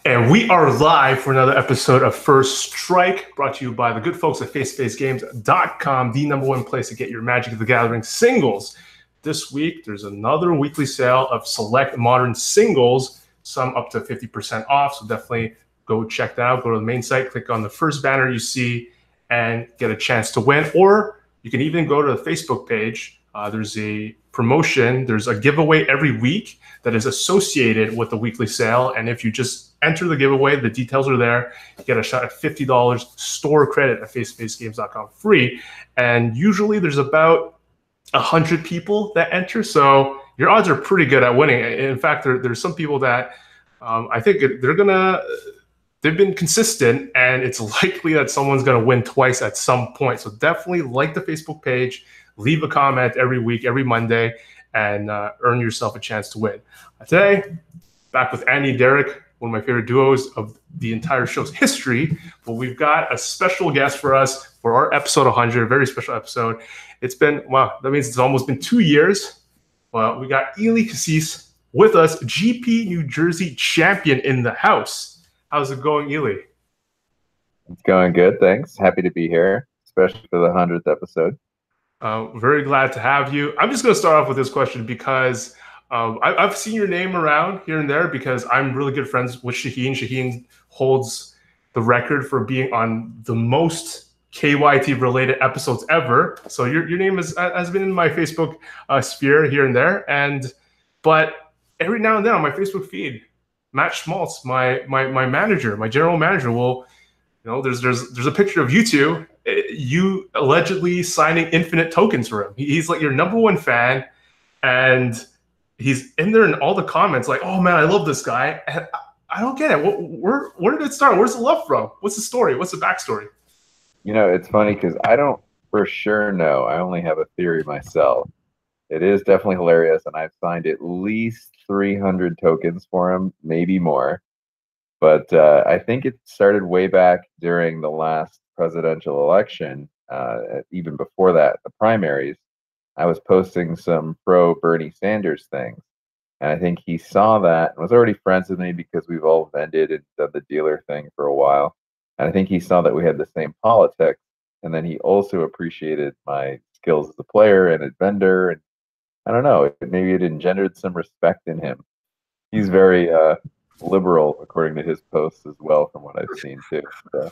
And we are live for another episode of First Strike, brought to you by the good folks at FaceToFaceGames.com, the #1 place to get your Magic the Gathering singles. This week, there's another weekly sale of select modern singles, some up to 50% off, so definitely go check that out. Go to the main site, click on the first banner you see, and get a chance to win. Or you can even go to the Facebook page. There's a promotion. There's a giveaway every week that is associated with the weekly sale. And if you just enter the giveaway, the details are there. You get a shot at $50 store credit at FaceToFaceGames.com free. And usually there's about 100 people that enter. So your odds are pretty good at winning. In fact, there's some people that I think they've been consistent, and it's likely that someone's going to win twice at some point. So definitely like the Facebook page, leave a comment every week, every Monday, and earn yourself a chance to win. Today, back with Andy and Derek, one of my favorite duos of the entire show's history. But we've got a special guest for us for our episode 100, a very special episode. It's been, wow, that means it's almost been 2 years. Well, we got Kassis with us, GP New Jersey champion in the house. How's it going, Ely? It's going good, thanks. Happy to be here, especially for the 100th episode. Very glad to have you. I'm just going to start off with this question because I've seen your name around here and there because I'm really good friends with Shaheen. Shaheen holds the record for being on the most KYT-related episodes ever. So your name has been in my Facebook sphere here and there. But every now and then on my Facebook feed, Matt Schmaltz, my manager, my general manager, will, there's a picture of you two, you allegedly signing infinite tokens for him. He's like your #1 fan, and he's in there in all the comments like, "Oh man, I love this guy." And I don't get it. Where did it start? Where's the love from? What's the story? What's the backstory? It's funny because I don't for sure know. I only have a theory myself. It is definitely hilarious, and I've signed at least 300 tokens for him, maybe more. But I think it started way back during the last presidential election. Even before that, the primaries, I was posting some pro Bernie Sanders things. And I think he saw that and was already friends with me because we've all vended and done the dealer thing for a while. And I think he saw that we had the same politics. And then he also appreciated my skills as a player and a vendor. And I don't know, maybe it engendered some respect in him. He's very liberal, according to his posts as well, from what I've seen too. So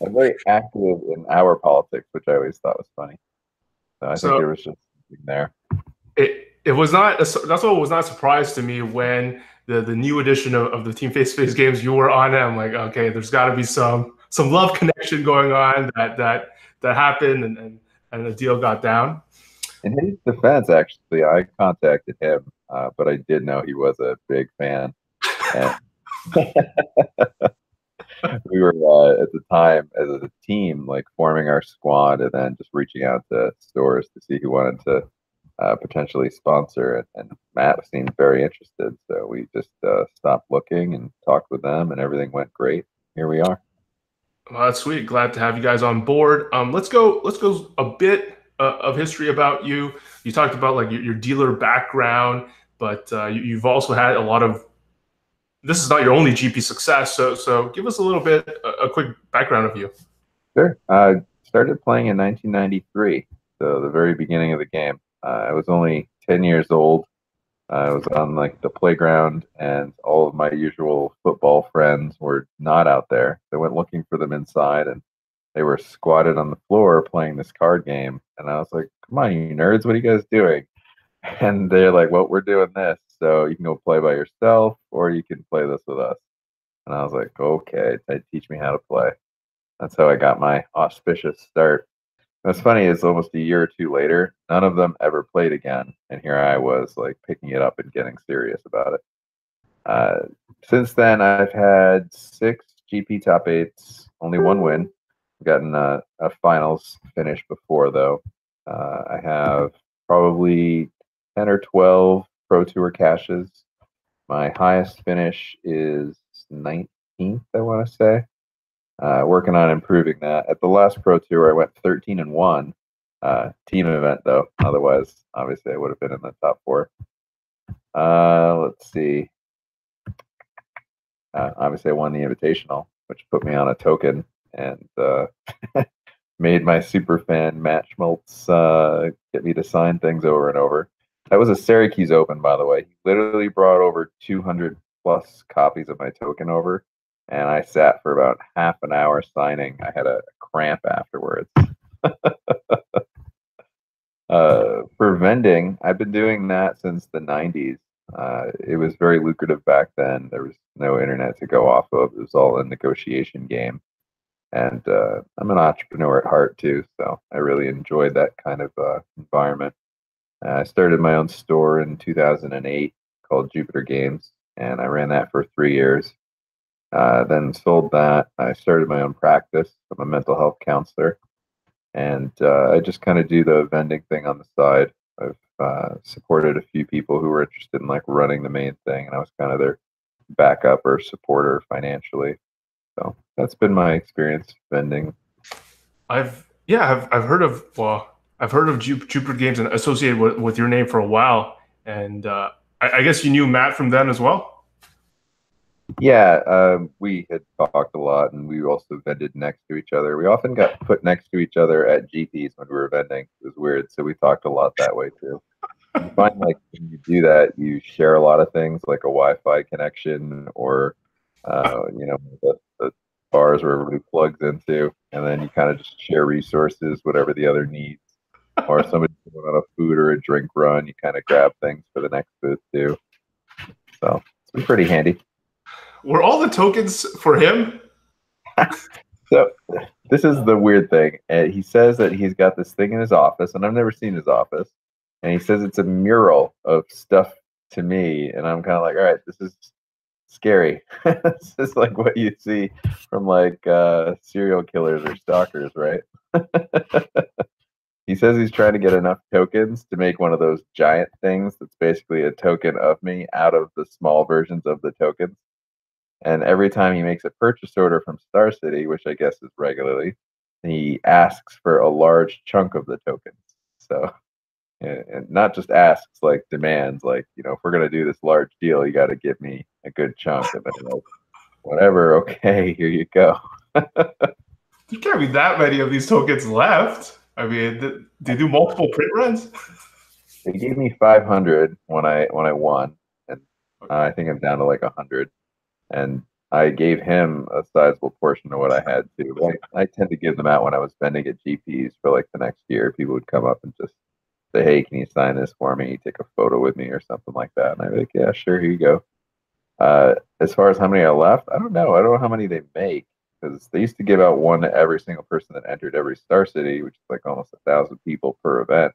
I'm very active in our politics, which I always thought was funny. So I think there was just something there. It was not. That's what was not a surprise to me when the new edition of the Team Face to Face games you were on it. I'm like, okay, there's got to be some love connection going on that happened, and the deal got down. In his defense, actually, I contacted him, but I did know he was a big fan. And we were at the time as a team, like forming our squad, and then just reaching out to stores to see who wanted to potentially sponsor it. And Matt seemed very interested, so we just stopped looking and talked with them, and everything went great. Here we are. Well, that's sweet. Glad to have you guys on board. Let's go a bit of history about you. You talked about like your dealer background, but you've also had a lot of. This is not your only GP success, so give us a quick background of you. Sure. I started playing in 1993, so the very beginning of the game. I was only 10 years old. I was on like the playground, and all of my usual football friends were not out there. They went looking for them inside, and they were squatted on the floor playing this card game. And I was like, "Come on, you nerds! What are you guys doing?" And they're like, "Well, we're doing this. So you can go play by yourself, or you can play this with us." And I was like, "Okay, teach me how to play." That's how I got my auspicious start. What's funny is almost a year or two later, none of them ever played again. And here I was like picking it up and getting serious about it. Since then, I've had 6 GP top 8s, only 1 win. I've gotten a finals finish before, though. I have probably 10 or 12 Pro Tour caches. My highest finish is 19th, I want to say. Working on improving that. At the last Pro Tour, I went 13-1. Team event, though. Otherwise, obviously, I would have been in the top 4. Let's see. obviously I won the Invitational, which put me on a token, and made my super fan Matt Schmaltz get me to sign things over and over. That was a Syracuse Open, by the way. He literally brought over 200 plus copies of my token over, and I sat for about half an hour signing. I had a cramp afterwards. For vending, I've been doing that since the 90s. It was very lucrative back then. There was no internet to go off of. It was all a negotiation game. And I'm an entrepreneur at heart too, so I really enjoyed that kind of environment. I started my own store in 2008 called Jupiter Games, and I ran that for 3 years. Then sold that. I started my own practice. I'm a mental health counselor, and I just kind of do the vending thing on the side. I've supported a few people who were interested in like running the main thing, and I was kind of their backup or supporter financially. So that's been my experience vending. I've heard of Jupiter Games and associated with your name for a while, and I guess you knew Matt from then as well. Yeah, we had talked a lot, and we also vended next to each other. We often got put next to each other at GPs when we were vending. It was weird, so we talked a lot that way too. You find like when you do that, you share a lot of things, like a Wi-Fi connection, or the bars where everybody plugs into, and then you kind of just share resources, whatever the other needs. Or somebody's going on a food or a drink run, you kind of grab things for the next booth too. So it's been pretty handy. Were all the tokens for him? So this is the weird thing. He says that he's got this thing in his office, and I've never seen his office. And he says it's a mural of stuff to me, and I'm kind of like, all right, this is scary. This is like what you see from like serial killers or stalkers, right? He says he's trying to get enough tokens to make one of those giant things that's basically a token of me out of the small versions of the tokens. And every time he makes a purchase order from Star City, which I guess is regularly, he asks for a large chunk of the tokens. So, and not just asks, like demands, like, you know, if we're going to do this large deal, you got to give me a good chunk. And then, like, whatever, okay, here you go. There can't be that many of these tokens left. I mean, they do multiple print runs? They gave me 500 when I won, and I think I'm down to like 100. And I gave him a sizable portion of what I had too. I tend to give them out when I was vending at GPs for like the next year. People would come up and just say, "Hey, can you sign this for me? Take a photo with me or something like that." And I'd be like, "Yeah, sure, here you go." As far as how many are left, I don't know. I don't know how many they make, because they used to give out one to every single person that entered every Star City, which is like almost 1,000 people per event.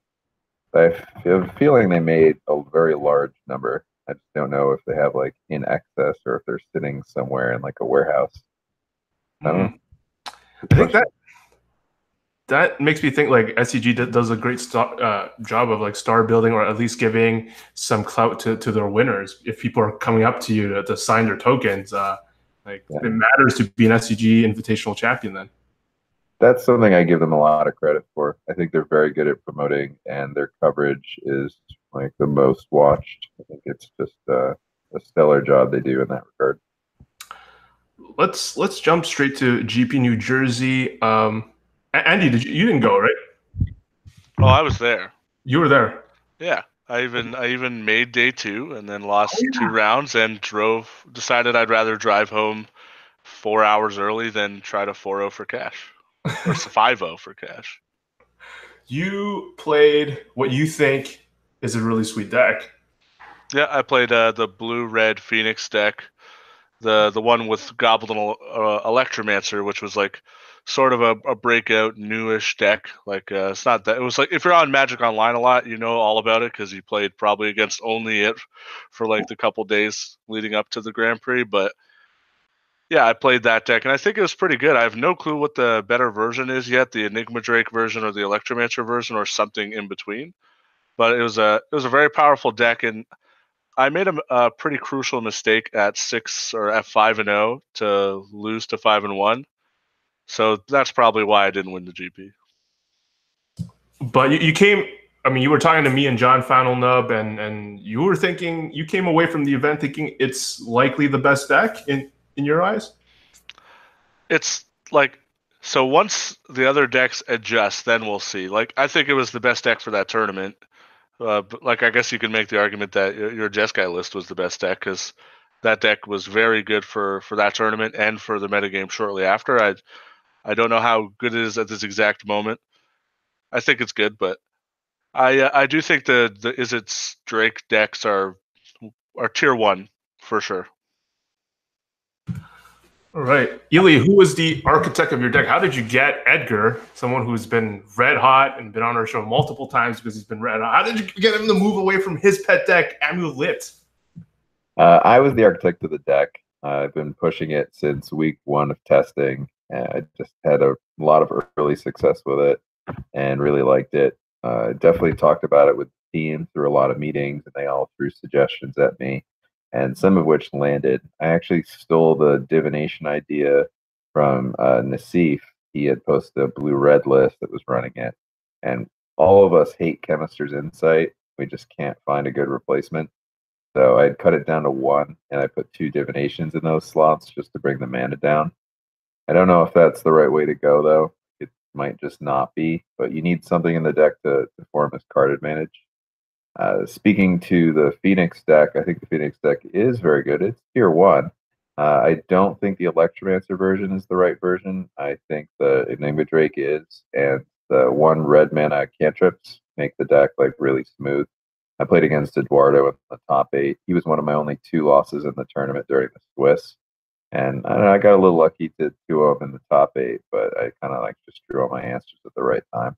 But I have a feeling they made a very large number. I just don't know if they have like in excess or if they're sitting somewhere in like a warehouse. I don't know. I think that makes me think like SCG does a great job of like star building, or at least giving some clout to their winners. If people are coming up to you to sign their tokens, it matters to be an SCG Invitational champion then. That's something I give them a lot of credit for. I think they're very good at promoting, and their coverage is like the most watched. I think it's just a stellar job they do in that regard. Let's jump straight to GP New Jersey. Andy, you didn't go, right? Oh, I was there. You were there. Yeah, I even made day 2 and then lost 2 rounds and decided I'd rather drive home 4 hours early than try to 4-0 for cash or 5-0 for cash. You played what you think is a really sweet deck. Yeah, I played the blue-red Phoenix deck, the one with Goblin Electromancer, which was like sort of a breakout newish deck. Like it's not that, it was like if you're on Magic Online a lot, you know all about it because you played probably against only it for like the couple days leading up to the Grand Prix. But yeah, I played that deck and I think it was pretty good. I have no clue what the better version is yet, the Enigma Drake version or the Electromancer version or something in between. But it was a very powerful deck, and I made a pretty crucial mistake at 6 or at 5-0 to lose to 5-1. So that's probably why I didn't win the GP. But you came, I mean, you were talking to me and John Final Nub, and you were thinking, you came away from the event thinking it's likely the best deck in your eyes? It's like, so once the other decks adjust, then we'll see. Like, I think it was the best deck for that tournament. But like, I guess you can make the argument that your Jeskai list was the best deck because that deck was very good for that tournament and for the metagame shortly after. I don't know how good it is at this exact moment. I think it's good, but I do think the Izzet's Drake decks are tier 1 for sure. All right. Ely, who was the architect of your deck? How did you get Edgar, someone who's been red hot and been on our show multiple times because he's been red hot? How did you get him to move away from his pet deck, Amulet? I was the architect of the deck. I've been pushing it since week 1 of testing. I just had a lot of early success with it and really liked it. Definitely talked about it with the team through a lot of meetings, and they all threw suggestions at me, and some of which landed. I actually stole the divination idea from Nassif. He had posted a blue-red list that was running it, and all of us hate Chemist's Insight. We just can't find a good replacement. So I'd cut it down to 1, and I put 2 divinations in those slots just to bring the mana down. I don't know if that's the right way to go, though. It might just not be, but you need something in the deck to form as card advantage. Speaking to the Phoenix deck, I think the Phoenix deck is very good. It's tier 1. I don't think the Electromancer version is the right version. I think the Enigma Drake is, and the 1 red mana cantrips make the deck like really smooth. I played against Eduardo in the top 8. He was one of my only 2 losses in the tournament during the Swiss. And I got a little lucky to 2 of them in the top 8, but I kind of like just drew all my answers at the right time.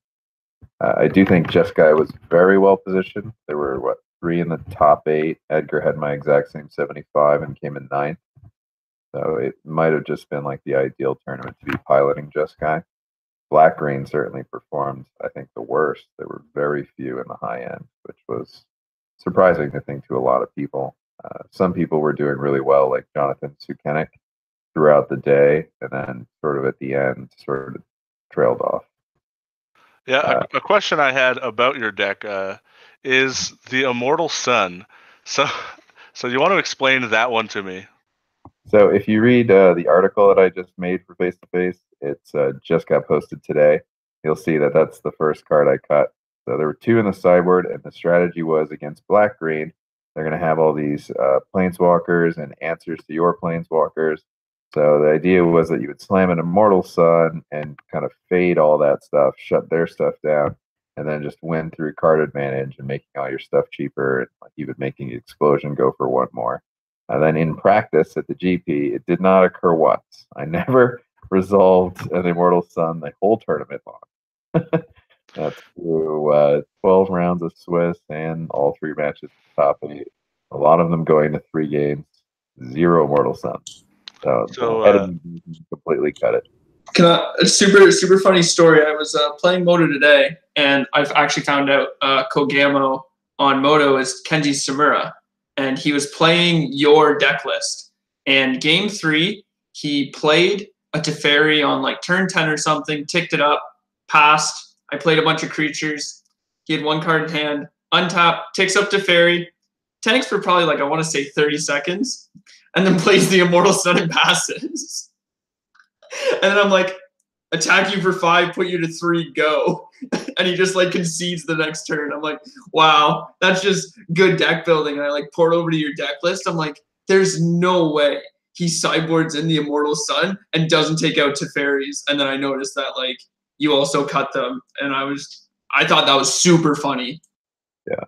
I do think Jeskai was very well positioned. There were, 3 in the top 8. Edgar had my exact same 75 and came in 9th. So it might have just been like the ideal tournament to be piloting Jeskai. Black Green certainly performed, I think, the worst. There were very few in the high end, which was surprising to think to a lot of people. Some people were doing really well, like Jonathan Sukenik, throughout the day, and then sort of at the end, sort of trailed off. Yeah, a question I had about your deck is the Immortal Sun. So you want to explain that one to me? So if you read the article that I just made for Face to Face, it's just got posted today. You'll see that that's the first card I cut. So there were 2 in the sideboard, and the strategy was against Black Green. They're going to have all these planeswalkers and answers to your planeswalkers. So the idea was that you would slam an Immortal Sun and kind of fade all that stuff, shut their stuff down, and then just win through card advantage and making all your stuff cheaper, and like even making Explosion go for 1 more. And then in practice at the GP, it did not occur once. I never resolved an Immortal Sun the whole tournament long. That's through 12 rounds of Swiss and all 3 matches top 8. A lot of them going to 3 games, 0 Immortal Suns. So completely cut it. A super funny story. I was playing Moto today, and I've actually found out Kogamo on Moto is Kenji Samura, and he was playing your deck list. And game 3, he played a Teferi on like turn 10 or something, ticked it up, passed. I played a bunch of creatures. He had 1 card in hand, untap, ticks up Teferi, tanks for probably like, I want to say 30 seconds, and then plays the Immortal Sun and passes. And then I'm like, attack you for 5, put you to 3, go. And he just like concedes the next turn. I'm like, wow, that's just good deck building. And I like poured over to your deck list. I'm like, there's no way he sideboards in the Immortal Sun and doesn't take out Teferis. And then I noticed that like you also cut them. And I thought that was super funny. Yeah.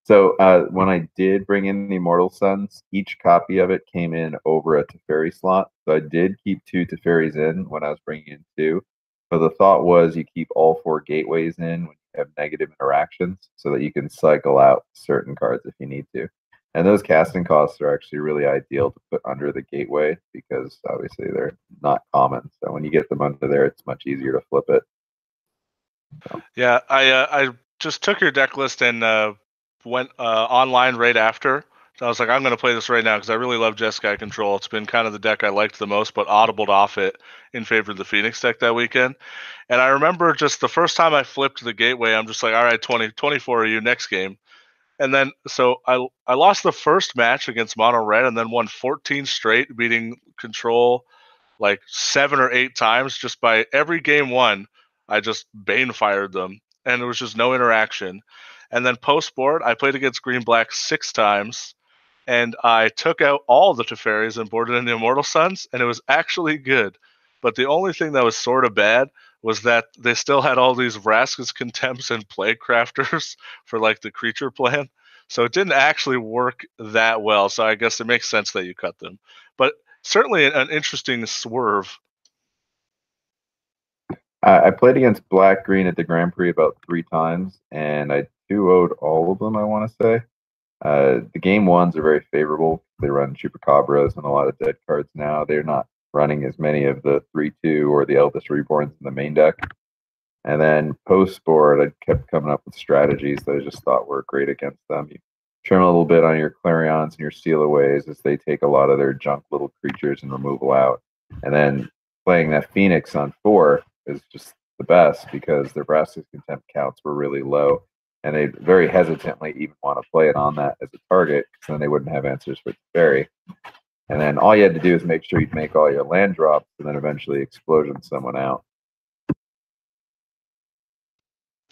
So when I did bring in the Immortal Suns, each copy of it came in over a Teferi slot. So I did keep 2 Teferis in when I was bringing in 2. But the thought was you keep all 4 gateways in when you have negative interactions so that you can cycle out certain cards if you need to. And those casting costs are actually really ideal to put under the gateway because obviously they're not common. So when you get them under there, it's much easier to flip it. So. Yeah, I just took your deck list and went online right after. So I was like, I'm going to play this right now because I really love Jeskai Control. It's been kind of the deck I liked the most, but audibled off it in favor of the Phoenix deck that weekend. And I remember just the first time I flipped the gateway, I'm just like, all right, 24 of you next game. And then, so I lost the first match against Mono Red and then won 14 straight, beating Control like 7 or 8 times. Just by every game one, I just Bane fired them, and there was just no interaction. And then post board, I played against Green Black 6 times, and I took out all the Teferis and boarded in the Immortal Suns, and it was actually good. But the only thing that was sort of bad was that they still had all these Vraska's Contempts and Plague Crafters for like the creature plan. So it didn't actually work that well. So I guess it makes sense that you cut them. But certainly an interesting swerve. I played against Black Green at the Grand Prix about 3 times, and I 2-0'd all of them, I want to say. The game ones are very favorable. They run Chupacabras and a lot of dead cards now. They're not running as many of the 3/2 or the Eldest Reborns in the main deck. And then post board, I kept coming up with strategies that I just thought were great against them. You trim a little bit on your Clarions and your Stealaways as they take a lot of their junk little creatures and removal out. And then playing that Phoenix on 4 is just the best because their Vraska's Contempt counts were really low. And they very hesitantly even want to play it on that as a target because then they wouldn't have answers for Teferi. And then all you had to do is make sure you'd make all your land drops and then eventually explosion someone out.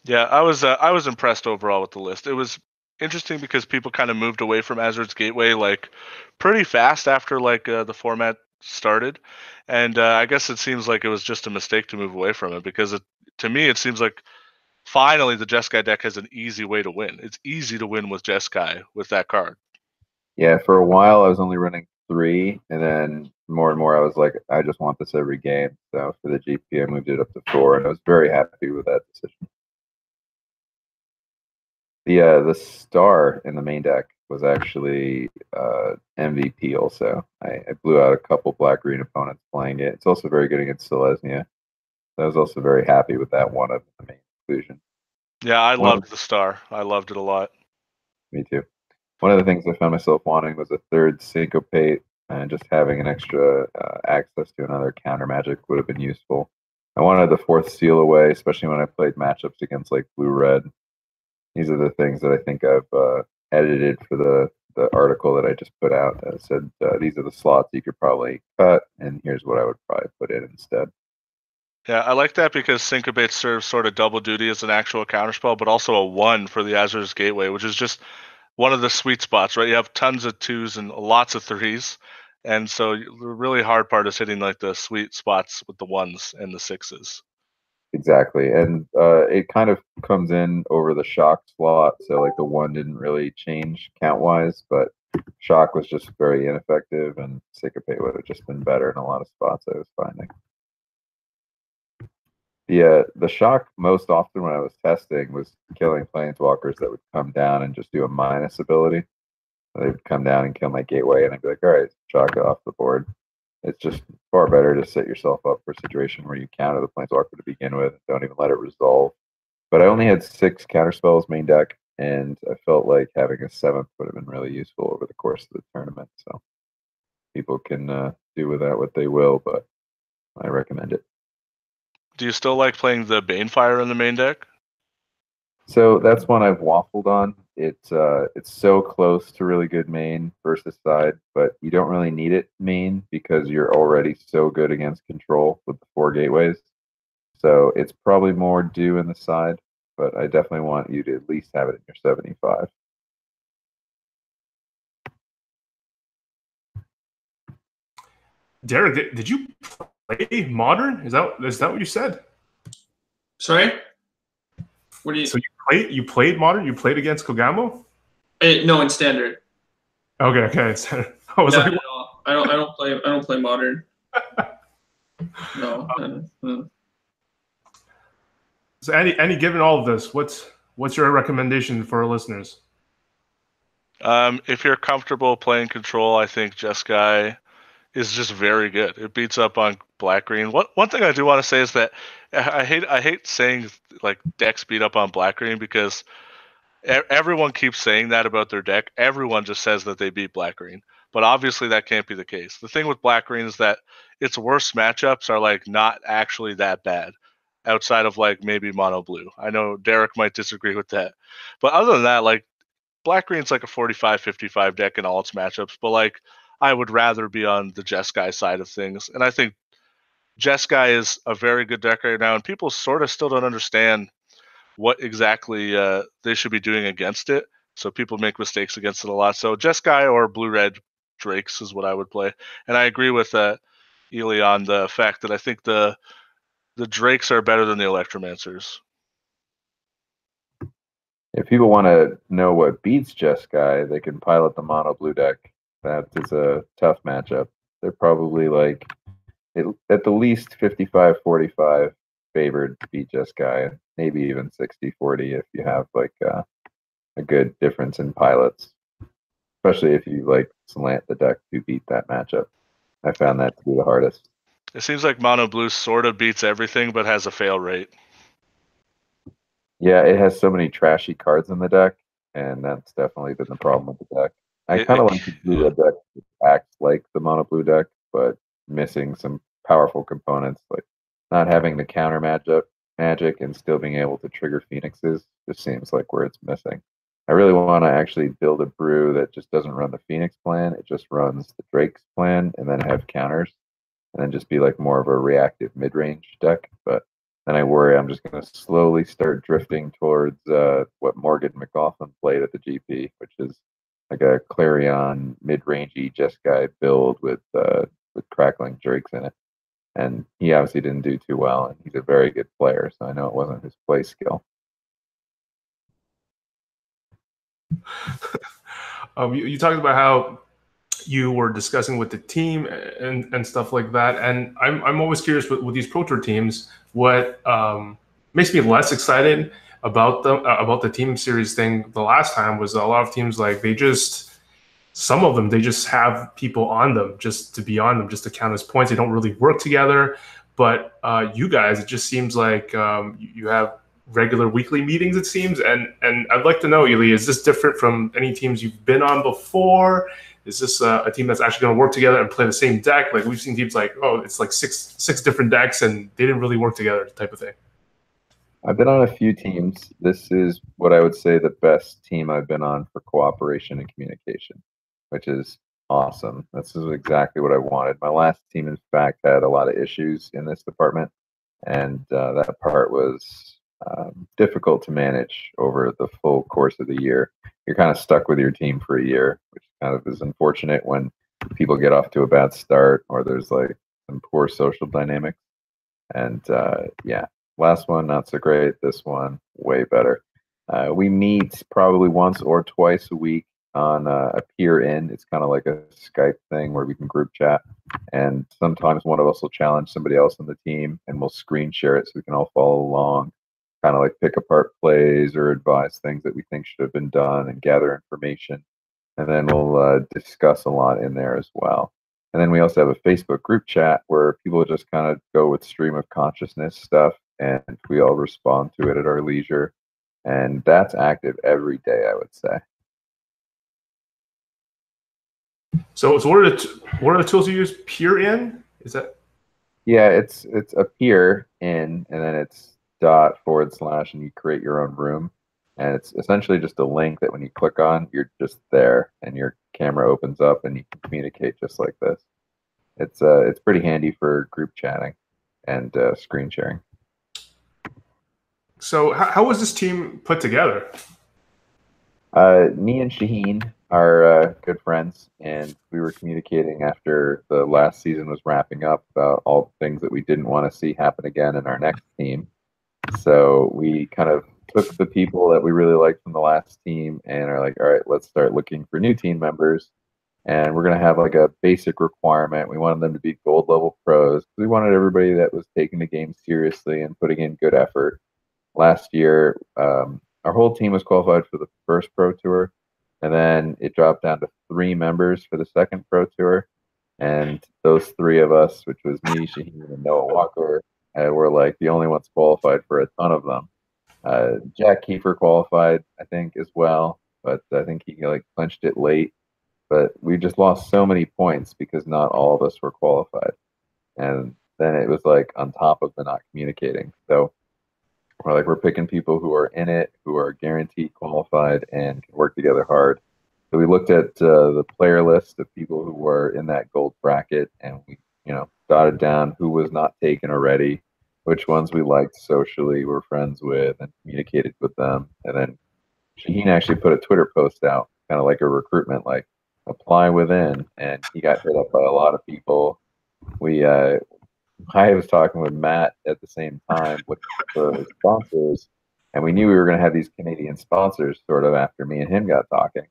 Yeah, I was impressed overall with the list. It was interesting because people kind of moved away from Azor's Gateway like pretty fast after like the format started, and I guess it seems like it was just a mistake to move away from it because to me it seems like finally the Jeskai deck has an easy way to win. It's easy to win with Jeskai with that card. Yeah, for a while I was only running 3, and then more and more I was like, I just want this every game. So for the GP I moved it up to 4, and I was very happy with that decision. The star in the main deck was actually MVP also. I blew out a couple black-green opponents playing it. It's also very good against Selesnya. I was also very happy with that one of the main inclusion. Yeah, I loved the star. I loved it a lot. Me too. One of the things I found myself wanting was a 3rd Syncopate, and just having an extra access to another counter magic would have been useful. I wanted the 4th Seal Away, especially when I played matchups against like Blue-Red. These are the things that I think I've edited for the article that I just put out. That said, these are the slots you could probably cut, and here's what I would probably put in instead. Yeah, I like that because Syncopate serves sort of double duty as an actual counterspell, but also a 1 for the Azor's Gateway, which is just one of the sweet spots, right? You have tons of 2s and lots of 3s, and so the really hard part is hitting like the sweet spots with the 1s and the 6s. Exactly, and it kind of comes in over the shock slot, so like the 1 didn't really change count-wise, but shock was just very ineffective, and Syncopate would have just been better in a lot of spots I was finding. The shock most often when I was testing was killing planeswalkers that would come down and just do a minus ability. They'd come down and kill my gateway, and I'd be like, all right, shock it off the board. It's just far better to set yourself up for a situation where you counter the planeswalker to begin with and don't even let it resolve. But I only had 6 counterspells main deck, and I felt like having a 7th would have been really useful over the course of the tournament. So people can do with that what they will, but I recommend it. Do you still like playing the Banefire in the main deck? So that's one I've waffled on. It's so close to really good main versus side, but you don't really need it main because you're already so good against control with the 4 gateways. So it's probably more due in the side, but I definitely want you to at least have it in your 75. Derek, did you play Modern? Is that what you said? Sorry? What do you? So you played Modern? You played against Kogamo? No, in Standard. Okay. I was like, no, I don't play Modern. No. So Andy, given all of this, what's your recommendation for our listeners? If you're comfortable playing control, I think Jeskai is just very good. It beats up on black-green. One thing I do want to say is that I hate saying like decks beat up on black-green because everyone keeps saying that about their deck. Everyone just says that they beat black-green, but obviously that can't be the case. The thing with black-green is that its worst matchups are like not actually that bad, outside of like maybe mono blue. I know Derek might disagree with that, but other than that, like Black Green's like a 45-55 deck in all its matchups, but like I would rather be on the Jeskai side of things. And I think Jeskai is a very good deck right now, and people sort of still don't understand what exactly they should be doing against it. So people make mistakes against it a lot. So Jeskai or Blue-Red Drakes is what I would play. And I agree with Ely on the fact that I think the Drakes are better than the Electromancers. If people want to know what beats Jeskai, they can pilot the mono blue deck. That is a tough matchup. They're probably like at the least 55-45 favored to beat Jeskai, maybe even 60-40 if you have like a good difference in pilots, especially if you like slant the deck to beat that matchup. I found that to be the hardest. It seems like mono blue sort of beats everything, but has a fail rate. Yeah, it has so many trashy cards in the deck, and that's definitely been the problem with the deck. I kind of like the blue red deck that acts like the mono blue deck, but missing some powerful components, like not having the counter magic and still being able to trigger Phoenixes just seems like where it's missing. I really want to actually build a brew that just doesn't run the Phoenix plan, it just runs the Drake's plan and then have counters, and then just be like more of a reactive mid-range deck. But then I worry I'm just going to slowly start drifting towards what Morgan McLaughlin played at the GP, which is like a Clarion mid-rangey Jeskai build with crackling Drakes in it. And he obviously didn't do too well, and he's a very good player, so I know it wasn't his play skill. You talked about how you were discussing with the team and stuff like that, and I'm always curious with these Pro Tour teams, what makes me less excited about the team series thing the last time was a lot of teams, like some of them just have people on them just to be on them, just to count as points. They don't really work together. But you guys, it just seems like you have regular weekly meetings, it seems. And I'd like to know, Ely, is this different from any teams you've been on before? Is this a team that's actually going to work together and play the same deck? Like we've seen teams like, oh, it's like six different decks and they didn't really work together type of thing. I've been on a few teams. This is what I would say the best team I've been on for cooperation and communication, which is awesome. This is exactly what I wanted. My last team, in fact, had a lot of issues in this department, and that part was difficult to manage over the full course of the year. You're kind of stuck with your team for a year, which kind of is unfortunate when people get off to a bad start or there's like some poor social dynamics. And yeah, last one, not so great. This one, way better. We meet probably once or twice a week on a peer in. It's kind of like a Skype thing where we can group chat, and sometimes one of us will challenge somebody else on the team and we'll screen share it so we can all follow along, kind of like pick apart plays or advise things that we think should have been done and gather information. And then we'll discuss a lot in there as well. And then we also have a Facebook group chat where people just kind of go with stream of consciousness stuff, and we all respond to it at our leisure. And that's active every day, I would say. So what are the tools you use? Peer in? Is that? Yeah, it's a peer in, and then it's / and you create your own room. And it's essentially just a link that when you click on, you're just there and your camera opens up and you can communicate just like this. It's pretty handy for group chatting and screen sharing. So how was this team put together? Me and Shaheen are good friends, and we were communicating after the last season was wrapping up about all the things that we didn't want to see happen again in our next team. So we kind of took the people that we really liked from the last team and are like, all right, let's start looking for new team members. And we're going to have like a basic requirement. We wanted them to be gold level pros. We wanted everybody that was taking the game seriously and putting in good effort. Last year, our whole team was qualified for the first Pro Tour, and then it dropped down to 3 members for the second Pro Tour. And those 3 of us, which was me, Shaheen, and Noah Walker, were like the only ones qualified for a ton of them. Jack Kiefer qualified, I think, as well, but I think he like clinched it late. But we just lost so many points because not all of us were qualified. And then it was like on top of the not communicating. So we're picking people who are in it, who are guaranteed qualified, and can work together hard. So we looked at the player list of people who were in that gold bracket, and we, dotted down who was not taken already, which ones we liked socially, were friends with, and communicated with them. And then Shaheen actually put a Twitter post out, kind of like a recruitment, like apply within, and he got hit up by a lot of people. I was talking with Matt at the same time with the sponsors, and we knew we were going to have these Canadian sponsors sort of after me and him got talking.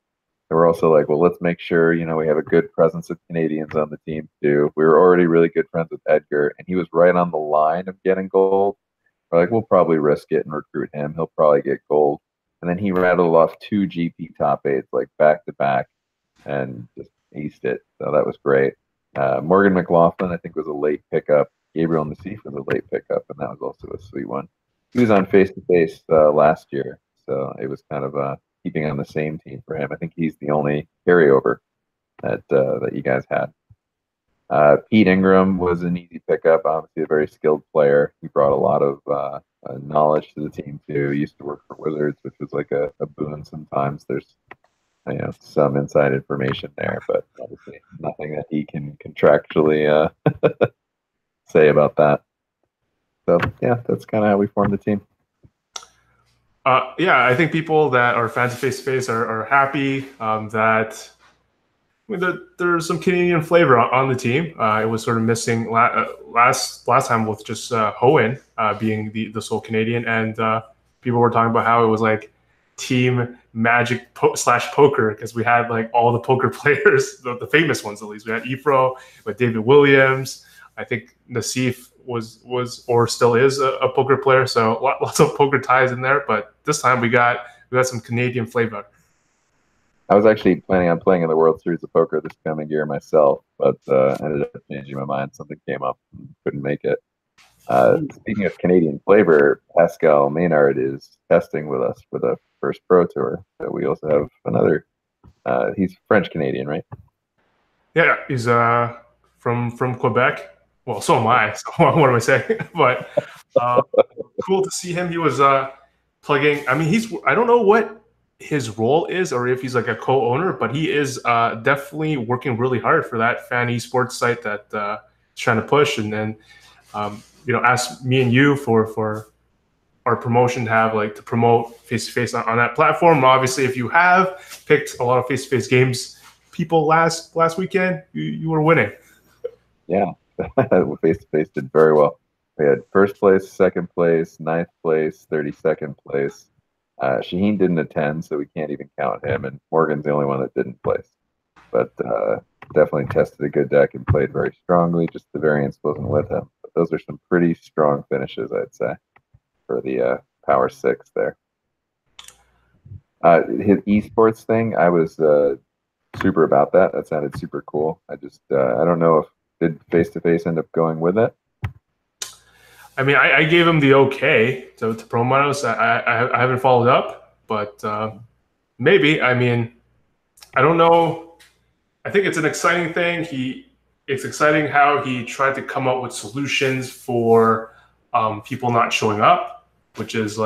And we're also like, well, let's make sure, we have a good presence of Canadians on the team too. We were already really good friends with Edgar, and he was right on the line of getting gold. We're like, we'll probably risk it and recruit him. He'll probably get gold. And then he rattled off 2 GP top 8s, like back to back, and just aced it. So that was great. Morgan McLaughlin, I think, was a late pickup. Gabriel Nassif was a late pickup, and that was also a sweet one. He was on face-to-face last year, so it was kind of keeping on the same team for him. I think he's the only carryover that you guys had. Pete Ingram was an easy pickup, obviously a very skilled player. He brought a lot of knowledge to the team too. He used to work for Wizards, which was like a boon sometimes. There's some inside information there, but obviously nothing that he can contractually say about that. So yeah, that's kind of how we formed the team. Yeah, I think people that are fans of face-to-face are happy that there's some Canadian flavor on the team. It was sort of missing last time with just Hoenn being the sole Canadian, and people were talking about how it was like team Magic / poker, because we had like all the poker players, the famous ones at least. We had Ifro with David Williams. I think Nassif was or still is a poker player, so lots of poker ties in there. But this time we got some Canadian flavor. I was actually planning on playing in the World Series of Poker this coming year myself, but ended up changing my mind. Something came up and couldn't make it. Speaking of Canadian flavor, Pascal Maynard is testing with us for the first Pro Tour. So we also have another. He's French Canadian, right? Yeah, he's from Quebec. Well, so am I. So what am I saying? But cool to see him. He was plugging. I mean, I don't know what his role is, or if he's like a co-owner, but he is definitely working really hard for that fan esports site that he's trying to push. And then, ask me and you for our promotion to have to promote face-to-face on that platform. Obviously, if you have picked a lot of face-to-face games, people last weekend, you were winning. Yeah. Face-to-face did very well. We had first place, second place, 9th place, 32nd place. Shaheen didn't attend, so we can't even count him. And Morgan's the only one that didn't place. But definitely tested a good deck and played very strongly. Just the variance wasn't with him. But those are some pretty strong finishes, I'd say, for the Power 6 there. His esports thing, I was super about that. That sounded super cool. I don't know if did face-to-face end up going with it? I mean, I gave him the okay to promote us. I haven't followed up, but maybe. I mean, I don't know. I think it's an exciting thing. It's exciting how he tried to come up with solutions for people not showing up, which is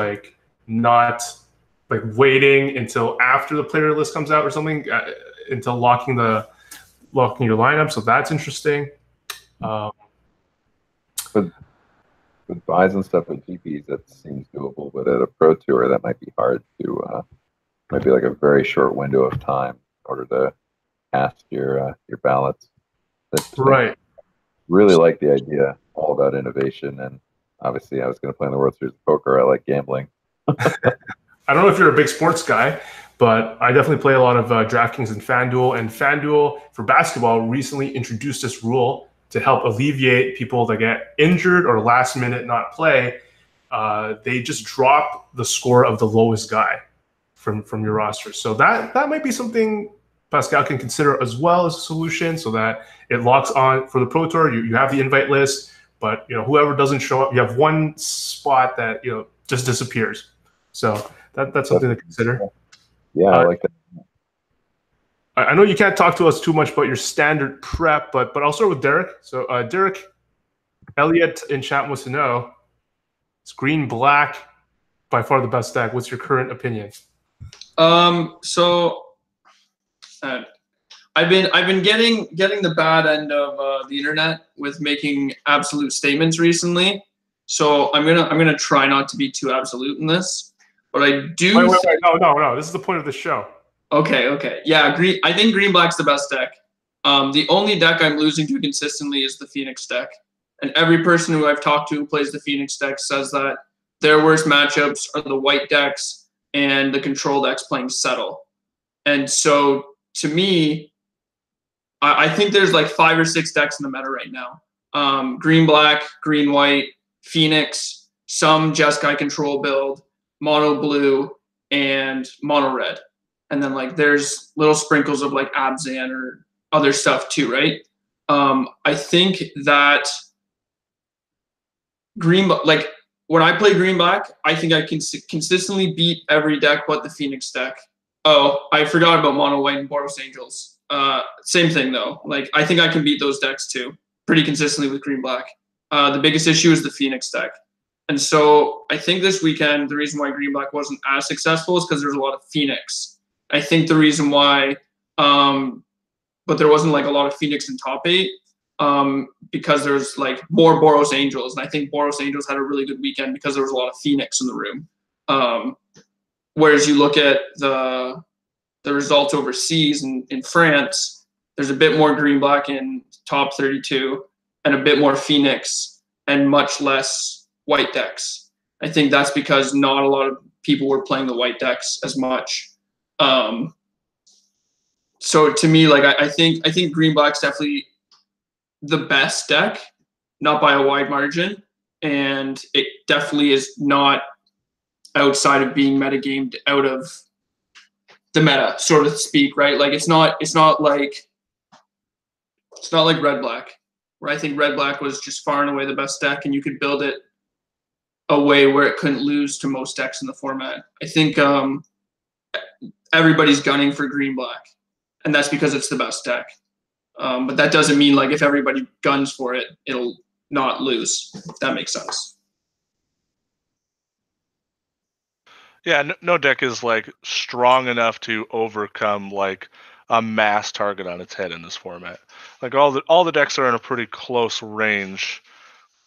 not waiting until after the player list comes out or something, until locking your lineup. So that's interesting. But with buys and stuff with GPs, that seems doable. But at a Pro Tour, that might be hard to. Might be like a very short window of time in order to cast your ballots. Right. Really like the idea, all about innovation, and obviously, I was going to play in the World Series of Poker. I like gambling. I don't know if you're a big sports guy, but I definitely play a lot of DraftKings and FanDuel. And FanDuel for basketball recently introduced this rule to help alleviate people that get injured or last minute not play. They just drop the score of the lowest guy from your roster. So that might be something Pascal can consider as well as a solution, so that it locks on for the Pro Tour. You have the invite list, but whoever doesn't show up, you have one spot that just disappears. So that's something to consider. Yeah, I like that. I know you can't talk to us too much about your standard prep, but I'll start with Derek. So Derek, Elliot in chat wants to know, it's green black by far the best deck. What's your current opinion? So I've been getting the bad end of the internet with making absolute statements recently. So I'm gonna try not to be too absolute in this, but I do. Wait, no. This is the point of the show. Okay. Yeah, I think green black's the best deck. The only deck I'm losing to consistently is the Phoenix deck, and every person who I've talked to who plays the Phoenix deck says that their worst matchups are the white decks and the control decks playing Settle. And so to me, I think there's like 5 or 6 decks in the meta right now. Green black, green white, Phoenix, some Jeskai control build, mono blue, and mono red. And then like there's little sprinkles of like Abzan or other stuff too, right? I think that like when I play green black, I think I can consistently beat every deck but the Phoenix deck. Oh, I forgot about mono white and Boros Angels. Same thing though. Like I think I can beat those decks too, pretty consistently with green black. The biggest issue is the Phoenix deck. And so I think this weekend, the reason why green black wasn't as successful is because there's a lot of Phoenix. I think the reason why, but there wasn't like a lot of Phoenix in top 8, because there's like more Boros Angels. And I think Boros Angels had a really good weekend because there was a lot of Phoenix in the room. Whereas you look at the results overseas in France, there's a bit more green black in top 32 and a bit more Phoenix and much less white decks. I think that's because not a lot of people were playing the white decks as much. So to me, like I think green black's definitely the best deck, not by a wide margin, and it definitely is not outside of being metagamed out of the meta, so to speak, right? Like it's not like red black, where I think red black was just far and away the best deck, and you could build it a way where it couldn't lose to most decks in the format. I think everybody's gunning for green black, and that's because it's the best deck. But that doesn't mean like if everybody guns for it, it'll not lose. If that makes sense. Yeah, no deck is like strong enough to overcome like a mass target on its head in this format. Like all the decks are in a pretty close range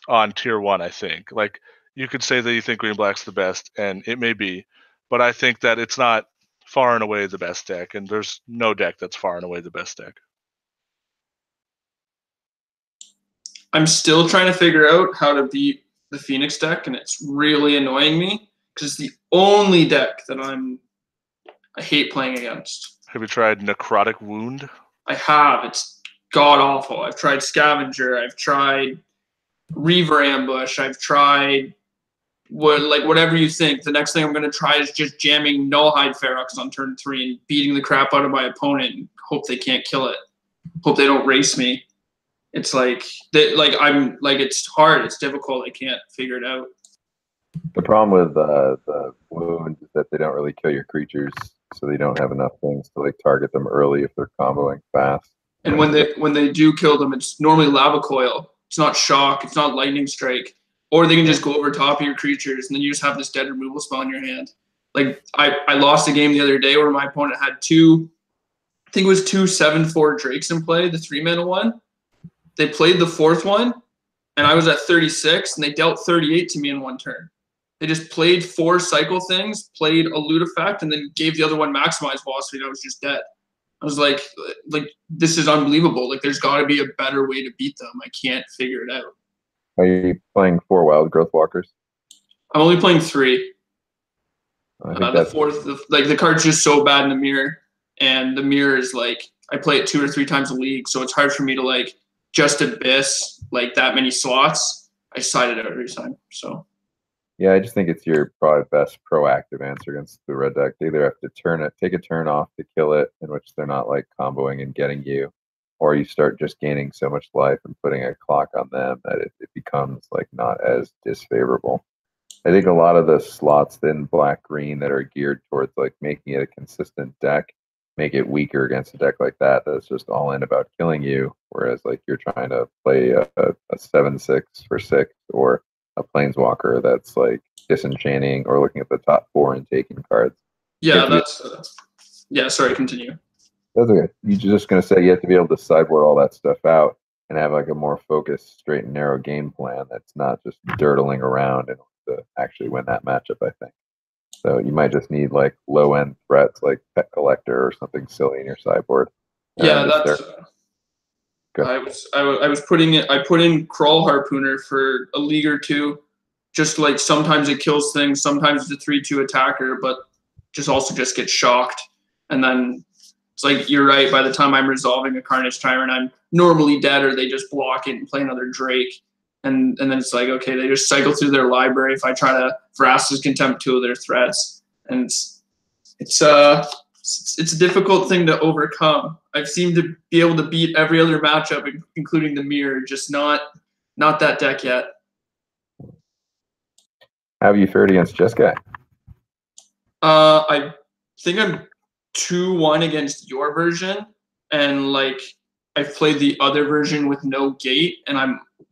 on tier 1, I think. Like you could say that you think green black's the best, and it may be, but I think that it's not far and away the best deck, and there's no deck that's far and away the best deck. I'm still trying to figure out how to beat the Phoenix deck, and it's really annoying me because it's the only deck that I hate playing against. Have you tried Necrotic Wound? I have. It's god awful. I've tried Scavenger. I've tried Reaver Ambush. I've tried whatever you think. The next thing I'm going to try is just jamming Nullhide Ferox on turn 3 and beating the crap out of my opponent and hope they can't kill it. Hope they don't race me. It's it's hard. It's difficult. I can't figure it out. The problem with the wounds is that they don't really kill your creatures, so they don't have enough things to like target them early if they're comboing fast. And when they do kill them, it's normally Lava Coil. It's not Shock. It's not Lightning Strike. Or they can just go over top of your creatures, and then you just have this dead removal spell in your hand. Like I lost a game the other day where my opponent had two 7/4 Drakes in play, the 3-mana one. They played the 4th one, and I was at 36, and they dealt 38 to me in one turn. They just played 4 cycle things, played a loot effect, and then gave the other one maximized velocity, and I was just dead. I was like this is unbelievable. Like there's got to be a better way to beat them. I can't figure it out. Are you playing 4 Wild Growth Walkers? I'm only playing 3. I think The 4th, the card's just so bad in the mirror, and the mirror is like I play it 2 or 3 times a league, so it's hard for me to like just abyss like that many slots. I side it out every time. So yeah, I just think it's your probably best proactive answer against the red deck. They either have to take a turn off to kill it, in which they're not like comboing and getting you, or you start just gaining so much life and putting a clock on them that it becomes like not as disfavorable. I think a lot of the slots in black-green that are geared towards like making it a consistent deck make it weaker against a deck like that that's just all in about killing you, whereas like you're trying to play a 7/6 for 6 or a planeswalker that's like disenchanting or looking at the top 4 and taking cards. Yeah, that's yeah. Sorry, continue. That's okay. You're just gonna say you have to be able to sideboard all that stuff out and have like a more focused, straight and narrow game plan that's not just dirtling around in order to actually win that matchup, I think. So you might just need like low end threats like Pet Collector or something silly in your sideboard. Yeah, that's. I was putting it. I put in Crawl Harpooner for a league or two. Just like sometimes it kills things, sometimes it's a 3/2 attacker, but just also just gets shocked. And then it's like you're right. By the time I'm resolving a Carnage Tyrant, I'm normally dead, or they just block it and play another Drake. And then it's like, okay, they just cycle through their library. If I try to Vraska's Contempt 2 of their threats, and it's a difficult thing to overcome. I've seemed to be able to beat every other matchup, including the Mirror, just not that deck yet. How have you fared against Jeskai? I think I'm 2-1 against your version, and like I've played the other version with no gate, and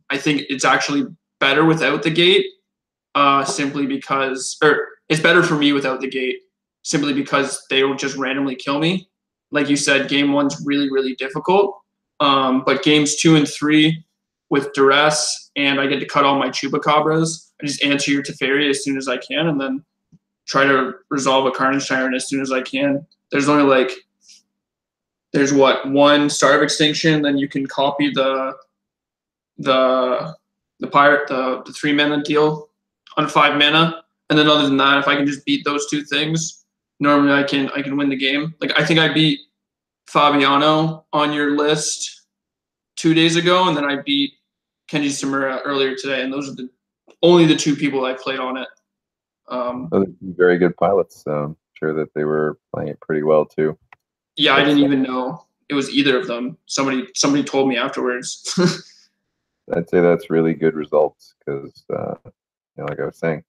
I think it's actually better without the gate, simply because, or it's better for me without the gate, simply because they will just randomly kill me. Like you said, game 1's really, really difficult, but games 2 and 3 with duress, and I get to cut all my Chupacabras. I just answer your Teferi as soon as I can, and then try to resolve a Carnage Tyrant as soon as I can. There's only like, there's what, 1 Star of Extinction, then you can copy the pirate, the 3 mana deal on 5 mana, and then other than that, if I can just beat those 2 things, normally I can win the game. Like I think I beat Fabiano on your list 2 days ago, and then I beat Kenji Samura earlier today, and those are only the 2 people I played on it. Those are very good pilots, so I'm sure that they were playing it pretty well too. Yeah, I didn't even know it was either of them. Somebody told me afterwards. I'd say that's really good results because, like I was saying,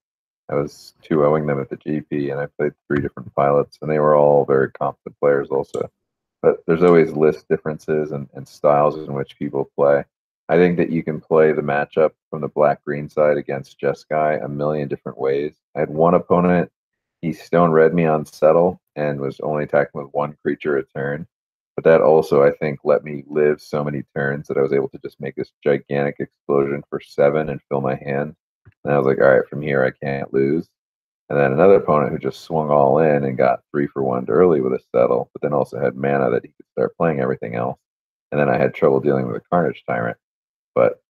I was 2-0ing them at the GP, and I played 3 different pilots, and they were all very competent players also. But there's always list differences and styles in which people play. I think that you can play the matchup from the black-green side against Jeskai a million different ways. I had one opponent, he stone-read me on Settle and was only attacking with 1 creature a turn. But that also, I think, let me live so many turns that I was able to just make this gigantic explosion for 7 and fill my hand. And I was like, all right, from here I can't lose. And then another opponent who just swung all in and got 3 for 1 early with a Settle, but then also had mana that he could start playing everything else. And then I had trouble dealing with a Carnage Tyrant. But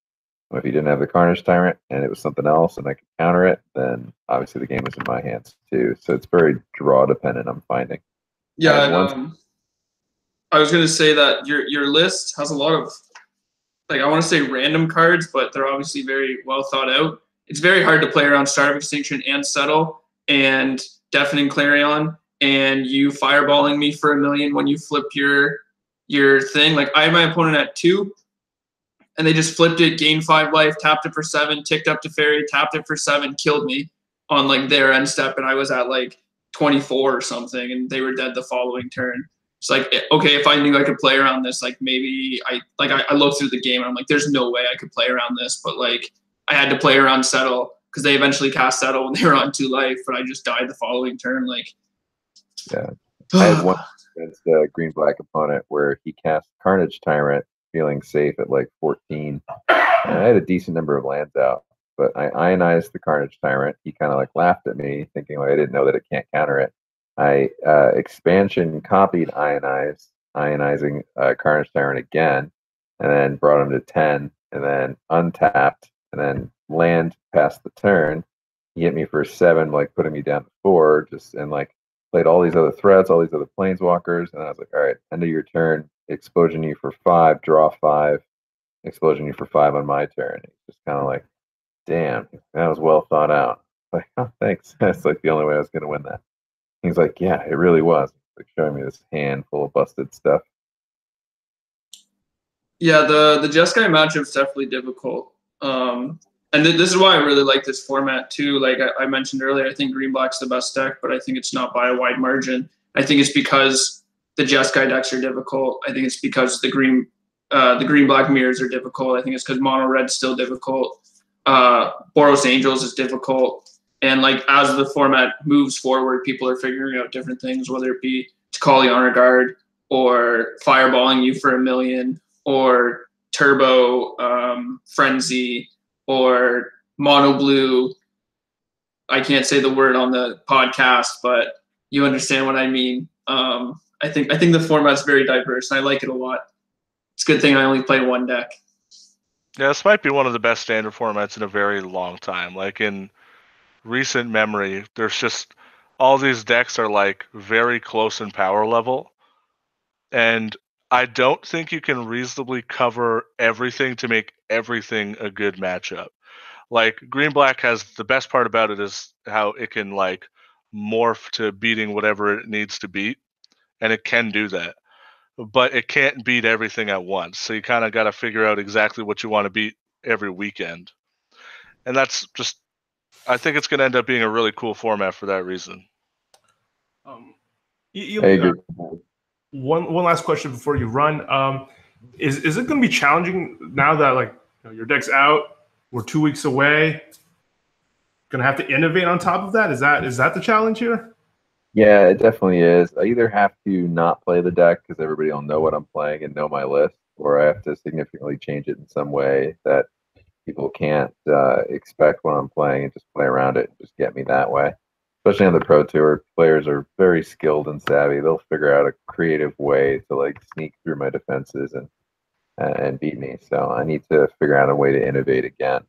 if he didn't have the Carnage Tyrant and it was something else and I could counter it, then obviously the game was in my hands too. So it's very draw dependent, I'm finding. Yeah, and, I was going to say that your list has a lot of, like, I want to say random cards, but they're obviously very well thought out. It's very hard to play around Star of Extinction and Settle and Deafening Clarion, and you fireballing me for 1 million when you flip your thing. Like, I had my opponent at 2, and they just flipped it, gained 5 life, tapped it for 7, ticked up to Fairy, tapped it for 7, killed me on like their end step, and I was at like 24 or something, and they were dead the following turn. It's like, okay, if I knew I could play around this, like maybe I looked through the game and I'm like, there's no way I could play around this, but like I had to play around Settle because they eventually cast Settle when they were on 2 life, but I just died the following turn. Like, yeah, I had one against a green-black opponent where he cast Carnage Tyrant, feeling safe at like 14. And I had a decent number of lands out, but I ionized the Carnage Tyrant. He kind of like laughed at me, thinking like I didn't know that it can't counter it. I expansion copied ionizing Carnage Tyrant again, and then brought him to 10, and then untapped, and then land past the turn. He hit me for 7, like putting me down to 4, just and like played all these other threats, all these other planeswalkers, and I was like, all right, end of your turn, explosion you for 5, draw 5, explosion you for 5 on my turn. It's just kind of like, damn, that was well thought out. Like, oh, thanks. That's like the only way I was going to win that. He's like, yeah, it really was. Like showing me this hand full of busted stuff. Yeah, the Jeskai matchup's definitely difficult. And this is why I really like this format too. Like I mentioned earlier, I think green black's the best deck, but I think it's not by a wide margin. I think it's because the Jeskai decks are difficult. I think it's because the green black mirrors are difficult. I think it's because mono red's still difficult. Boros Angels is difficult. And like as the format moves forward, people are figuring out different things, whether it be Tikali Honor Guard or fireballing you for 1 million or Turbo Frenzy or Mono Blue. I can't say the word on the podcast, but you understand what I mean. I think the format's very diverse, and I like it a lot. It's a good thing I only play one deck. Yeah, this might be one of the best standard formats in a very long time. Like in recent memory, there's just all these decks are like very close in power level, and I don't think you can reasonably cover everything to make everything a good matchup. Like Green Black has the best part about it is how it can like morph to beating whatever it needs to beat, and it can do that. But it can't beat everything at once. So you kind of got to figure out exactly what you want to beat every weekend. And that's just, I think it's going to end up being a really cool format for that reason. One last question before you run. Is it going to be challenging now that like your deck's out? We're 2 weeks away. Going to have to innovate on top of that? Is that the challenge here? Yeah, it definitely is. I either have to not play the deck because everybody will know what I'm playing and know my list, or I have to significantly change it in some way that people can't expect when I'm playing and just play around it and just get me that way. Especially on the Pro Tour, players are very skilled and savvy. They'll figure out a creative way to like sneak through my defenses and beat me. So I need to figure out a way to innovate again.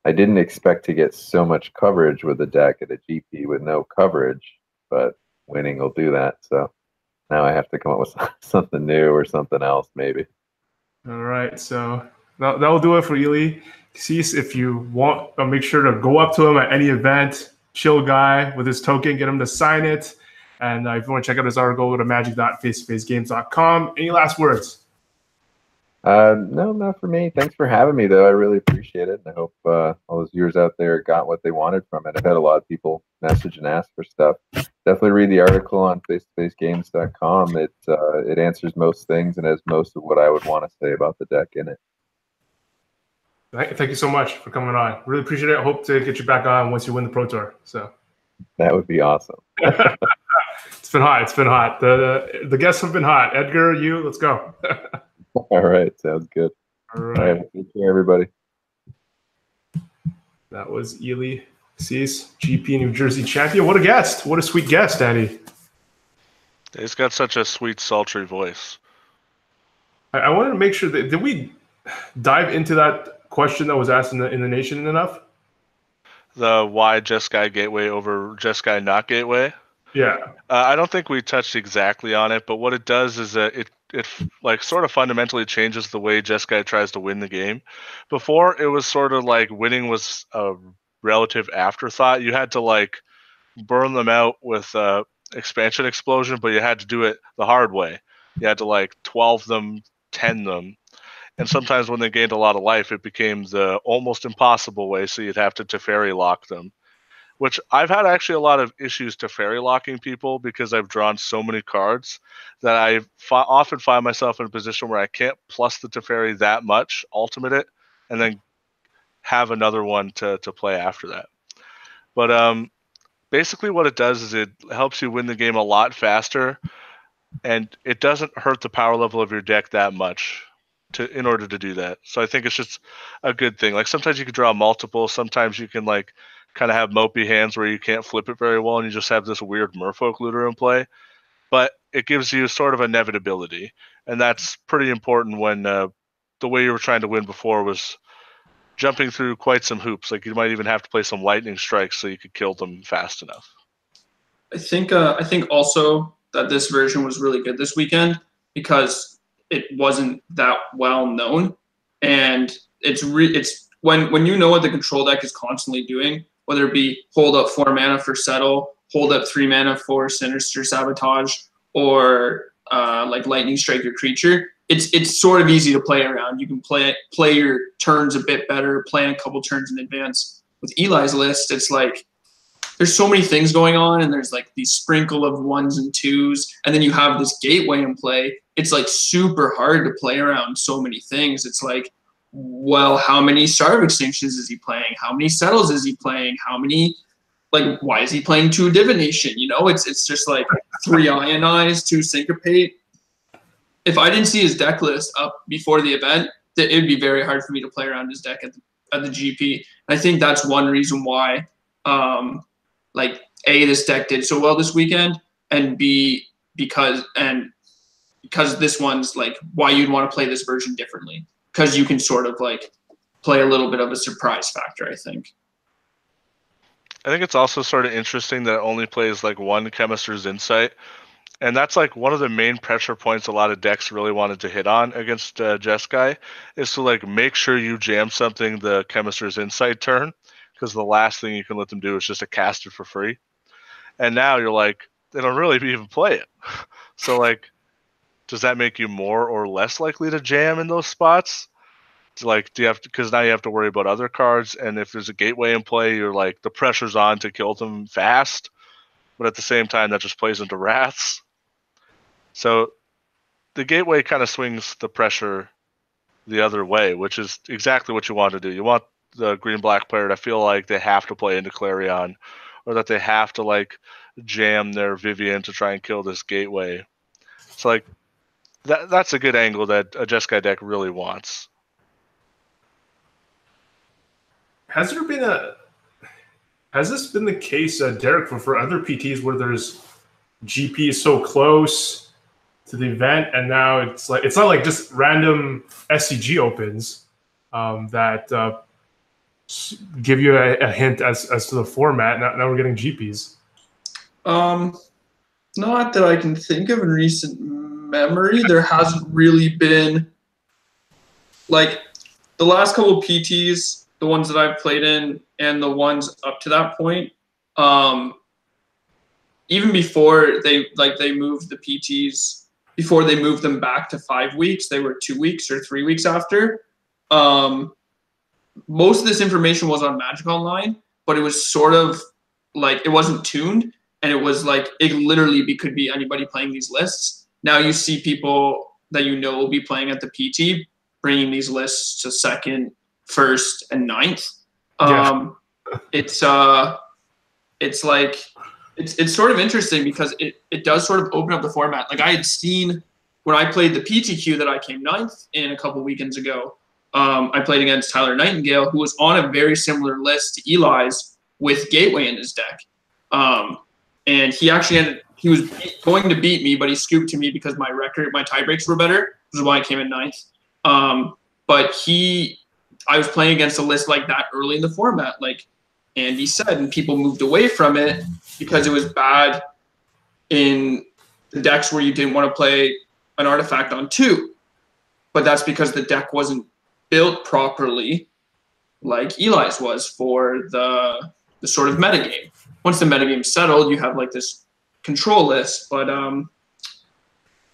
I didn't expect to get so much coverage with the deck at a GP with no coverage, but winning will do that. So now I have to come up with something new or something else, maybe. All right. So that'll do it for Ely. Kassis, if you want, make sure to go up to him at any event. Chill guy with his token. Get him to sign it. And if you want to check out his article, go to magic.facetofacegames.com. Any last words? No, not for me. Thanks for having me, though. I really appreciate it. I hope all those viewers out there got what they wanted from it. I've had a lot of people message and ask for stuff. Definitely read the article on facetofacegames.com. It answers most things and has most of what I would want to say about the deck in it. Thank you so much for coming on. Really appreciate it. I hope to get you back on once you win the Pro Tour. So that would be awesome. It's been hot. It's been hot. The guests have been hot. Edgar, you, let's go. All right, sounds good. All right. Take care, everybody. That was Ely Kassis, GP New Jersey champion. What a guest. What a sweet guest, Daddy. He's got such a sweet, sultry voice. I wanted to make sure that, did we dive into that question that was asked in the Nation enough? The why Jeskai Gateway over Jeskai not Gateway? Yeah. I don't think we touched exactly on it, but what it does is that it like sort of fundamentally changes the way Jeskai tries to win the game. Before, it was sort of like winning was a relative afterthought. You had to like burn them out with expansion explosion, but you had to do it the hard way. You had to like 12 them, 10 them. And sometimes when they gained a lot of life, it became the almost impossible way, so you'd have to Teferi lock them. Which I've had actually a lot of issues Teferi locking people because I've drawn so many cards that I often find myself in a position where I can't plus the Teferi that much, ultimate it, and then have another one to play after that. But basically what it does is it helps you win the game a lot faster, and it doesn't hurt the power level of your deck that much in order to do that. So I think it's just a good thing. Like sometimes you can draw multiple, sometimes you can like kind of have mopey hands where you can't flip it very well and you just have this weird merfolk looter in play. But it gives you sort of inevitability. And that's pretty important when the way you were trying to win before was jumping through quite some hoops. Like you might even have to play some lightning strikes so you could kill them fast enough. I think also that this version was really good this weekend because it wasn't that well known. And it's when you know what the control deck is constantly doing, whether it be hold up 4 mana for Settle, hold up 3 mana for Sinister Sabotage, or like Lightning Strike your creature, it's sort of easy to play around. You can play your turns a bit better, plan a couple turns in advance. With Eli's list, it's like there's so many things going on, and there's like these sprinkle of 1s and 2s, and then you have this gateway in play. It's like super hard to play around so many things. It's like, well, how many Star of Extinctions is he playing? How many Settles is he playing? How many like, why is he playing 2 divination? You know, it's just like 3 ionize, 2 syncopate. If I didn't see his deck list up before the event, it would be very hard for me to play around his deck at the GP. And I think that's one reason why, like, A, this deck did so well this weekend, and B, because this one's like why you'd want to play this version differently, because you can sort of like play a little bit of a surprise factor, I think. I think it's also sort of interesting that it only plays like 1 Chemist's Insight. And that's like one of the main pressure points a lot of decks really wanted to hit on against Jeskai, is to like make sure you jam something the Chemist's Insight turn, because the last thing you can let them do is just to cast it for free. And now you're like, they don't really even play it. So like, does that make you more or less likely to jam in those spots? Like, do you have to, because now you have to worry about other cards, and if there's a gateway in play, you're like, the pressure's on to kill them fast, but at the same time that just plays into wraths. So the gateway kind of swings the pressure the other way, which is exactly what you want to do. You want the green-black player to feel like they have to play into Clarion, or that they have to like jam their Vivian to try and kill this gateway. So like that's a good angle that a Jeskai deck really wants. Has this been the case, Derek, for other PTs where there's GP so close to the event, and now it's not like just random SCG opens that give you a hint as to the format? Now we're getting GPs. Not that I can think of in recent memory. There hasn't really been, like, the last couple of PTs, the ones that I've played in and the ones up to that point, even before they moved the PTs, before they moved them back to 5 weeks, they were 2 weeks or 3 weeks after. Most of this information was on Magic Online, but it was sort of like, it wasn't tuned, and it was like, it literally could be anybody playing these lists. Now you see people that you know will be playing at the PT bringing these lists to 2nd, 1st, and 9th. It's sort of interesting because it does sort of open up the format. Like, I had seen when I played the PTQ that I came 9th in a couple weekends ago, I played against Tyler Nightingale, who was on a very similar list to Eli's with Gateway in his deck. And he actually he was going to beat me, but he scooped to me because my tie breaks were better, which is why I came in 9th. But I was playing against a list like that early in the format, like Andy said, and people moved away from it because it was bad in the decks where you didn't want to play an artifact on 2. But that's because the deck wasn't built properly like Eli's was for the sort of metagame. Once the metagame's settled, you have like this control list, but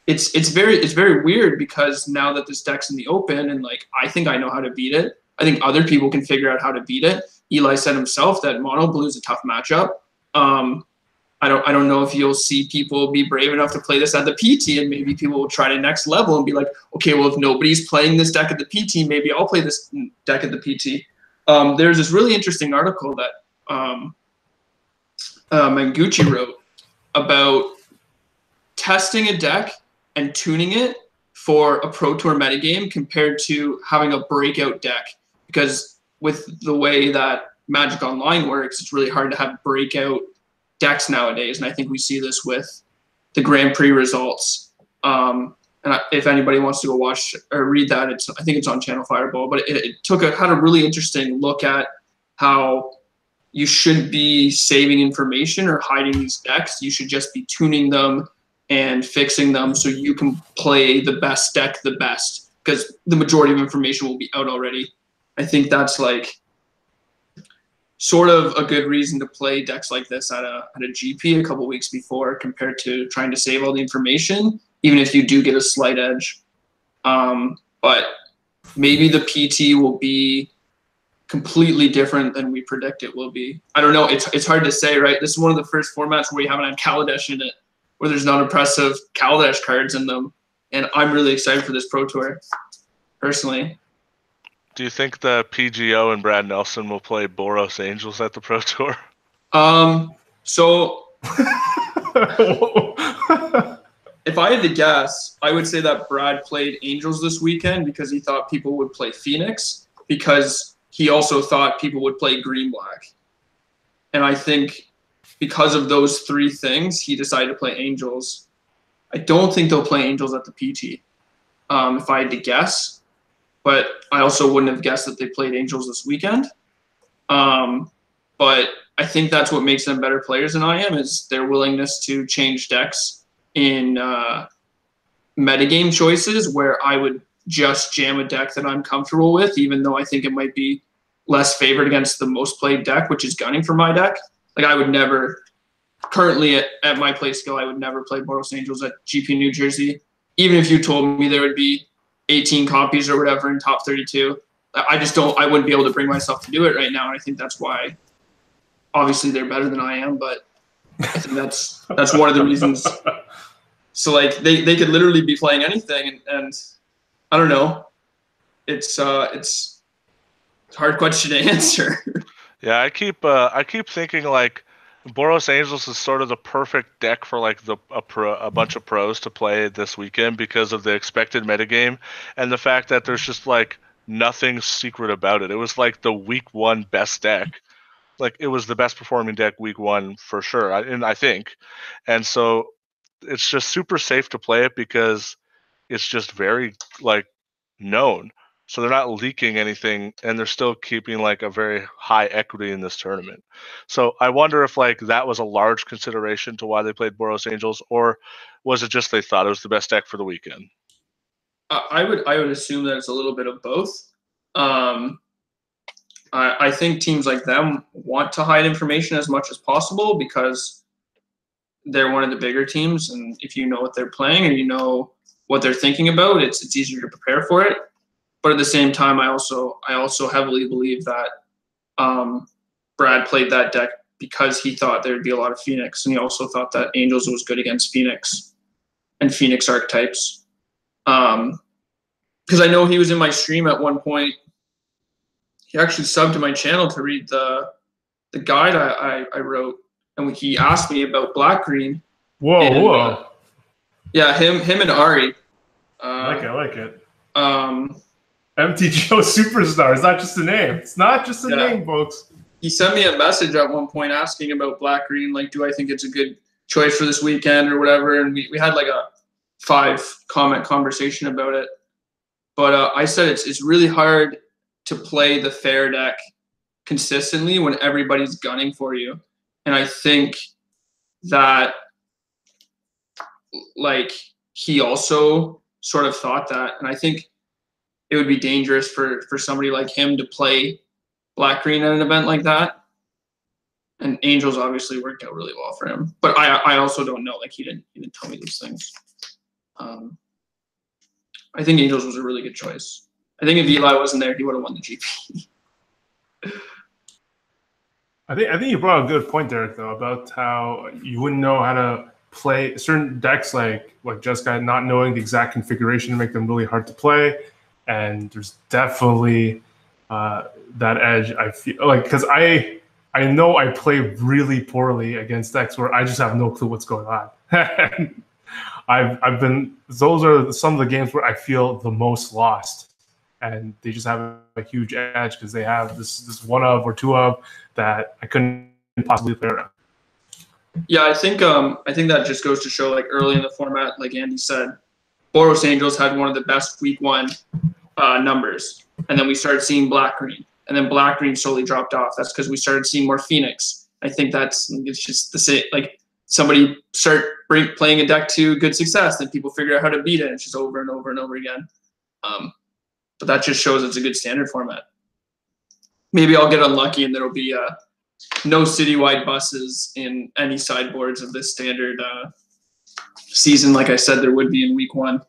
it's very weird because now that this deck's in the open, and like, I think I know how to beat it. I think other people can figure out how to beat it. Eli said himself that mono blue is a tough matchup. I don't know if you'll see people be brave enough to play this at the PT, and maybe people will try to next level and be like, okay, well, if nobody's playing this deck at the PT, maybe I'll play this deck at the PT. There's this really interesting article that Manguchi wrote about testing a deck and tuning it for a Pro Tour metagame compared to having a breakout deck. Because with the way that Magic Online works, it's really hard to have breakout decks nowadays. And I think we see this with the Grand Prix results. And if anybody wants to go watch or read that, I think it's on Channel Fireball. But it had a really interesting look at how you shouldn't be saving information or hiding these decks. You should just be tuning them and fixing them so you can play the best deck the best, because the majority of information will be out already. I think that's like sort of a good reason to play decks like this at a GP a couple weeks before, compared to trying to save all the information, even if you do get a slight edge. But maybe the PT will be completely different than we predict it will be. I don't know. It's hard to say, right? This is one of the first formats where you haven't had Kaladesh in it, where there's non-impressive Kaladesh cards in them. And I'm really excited for this Pro Tour, personally. Do you think the PGO and Brad Nelson will play Boros Angels at the Pro Tour? So if I had to guess, I would say that Brad played Angels this weekend because he thought people would play Phoenix, because he also thought people would play Green-Black. And I think because of those three things, he decided to play Angels. I don't think they'll play Angels at the PT, if I had to guess. But I also wouldn't have guessed that they played Angels this weekend. But I think that's what makes them better players than I am, is their willingness to change decks in metagame choices, where I would just jam a deck that I'm comfortable with, even though I think it might be less favored against the most played deck, which is gunning for my deck. Like, I would never, currently at my play skill, I would never play Boros Angels at GP New Jersey. Even if you told me there would be 18 copies or whatever in top 32, I wouldn't be able to bring myself to do it right now. And I think that's why, obviously they're better than I am, but I think that's one of the reasons. So like they could literally be playing anything, and I don't know. It's a hard question to answer. Yeah, I keep thinking like Boros Angels is sort of the perfect deck for like a bunch of pros to play this weekend because of the expected metagame and the fact that there's just like nothing secret about it. It was like the week one best deck. Like, it was the best performing deck week one for sure, I think. And so it's just super safe to play it because it's just very like known. So they're not leaking anything, and they're still keeping like a very high equity in this tournament. So I wonder if like that was a large consideration to why they played Boros Angels, or was it just they thought it was the best deck for the weekend? I would assume that it's a little bit of both. I think teams like them want to hide information as much as possible because they're one of the bigger teams, and if you know what they're playing and you know what they're thinking about, it's easier to prepare for it. But at the same time, I also heavily believe that Brad played that deck because he thought there would be a lot of Phoenix, and he also thought that Angels was good against Phoenix and Phoenix archetypes. Because I know he was in my stream at one point. He actually subbed to my channel to read the guide I wrote, and he asked me about black green. Whoa. Yeah, him and Ari. I like it. MTGO Superstar. It's not just a name. It's not just a name, folks. He sent me a message at one point asking about black green, like, do I think it's a good choice for this weekend or whatever? And we had like a 5-comment conversation about it. But I said it's really hard to play the fair deck consistently when everybody's gunning for you. And I think that like he also sort of thought that, and I think it would be dangerous for somebody like him to play black green at an event like that. And Angels obviously worked out really well for him, but I also don't know. Like, he didn't tell me these things. I think Angels was a really good choice. I think if Eli wasn't there, he would have won the GP. I think you brought a good point, Derek, though, about how you wouldn't know how to play certain decks like Jeskai, not knowing the exact configuration to make them really hard to play. And there's definitely that edge. I feel like, because I know I play really poorly against decks where I just have no clue what's going on. Those are some of the games where I feel the most lost, and they just have a huge edge because they have this one of or two of that I couldn't possibly play around. Yeah, I think that just goes to show, like, early in the format, like Andy said, Boros Angels had one of the best week one numbers, and then we started seeing black green, and then black green slowly dropped off. That's because we started seeing more Phoenix. I think it's just the same. Like, somebody start playing a deck to good success, then people figure out how to beat it, and it's just over and over and over again. But that just shows it's a good standard format. Maybe I'll get unlucky and there'll be no citywide buses in any sideboards of this standard season, like I said there would be in week one.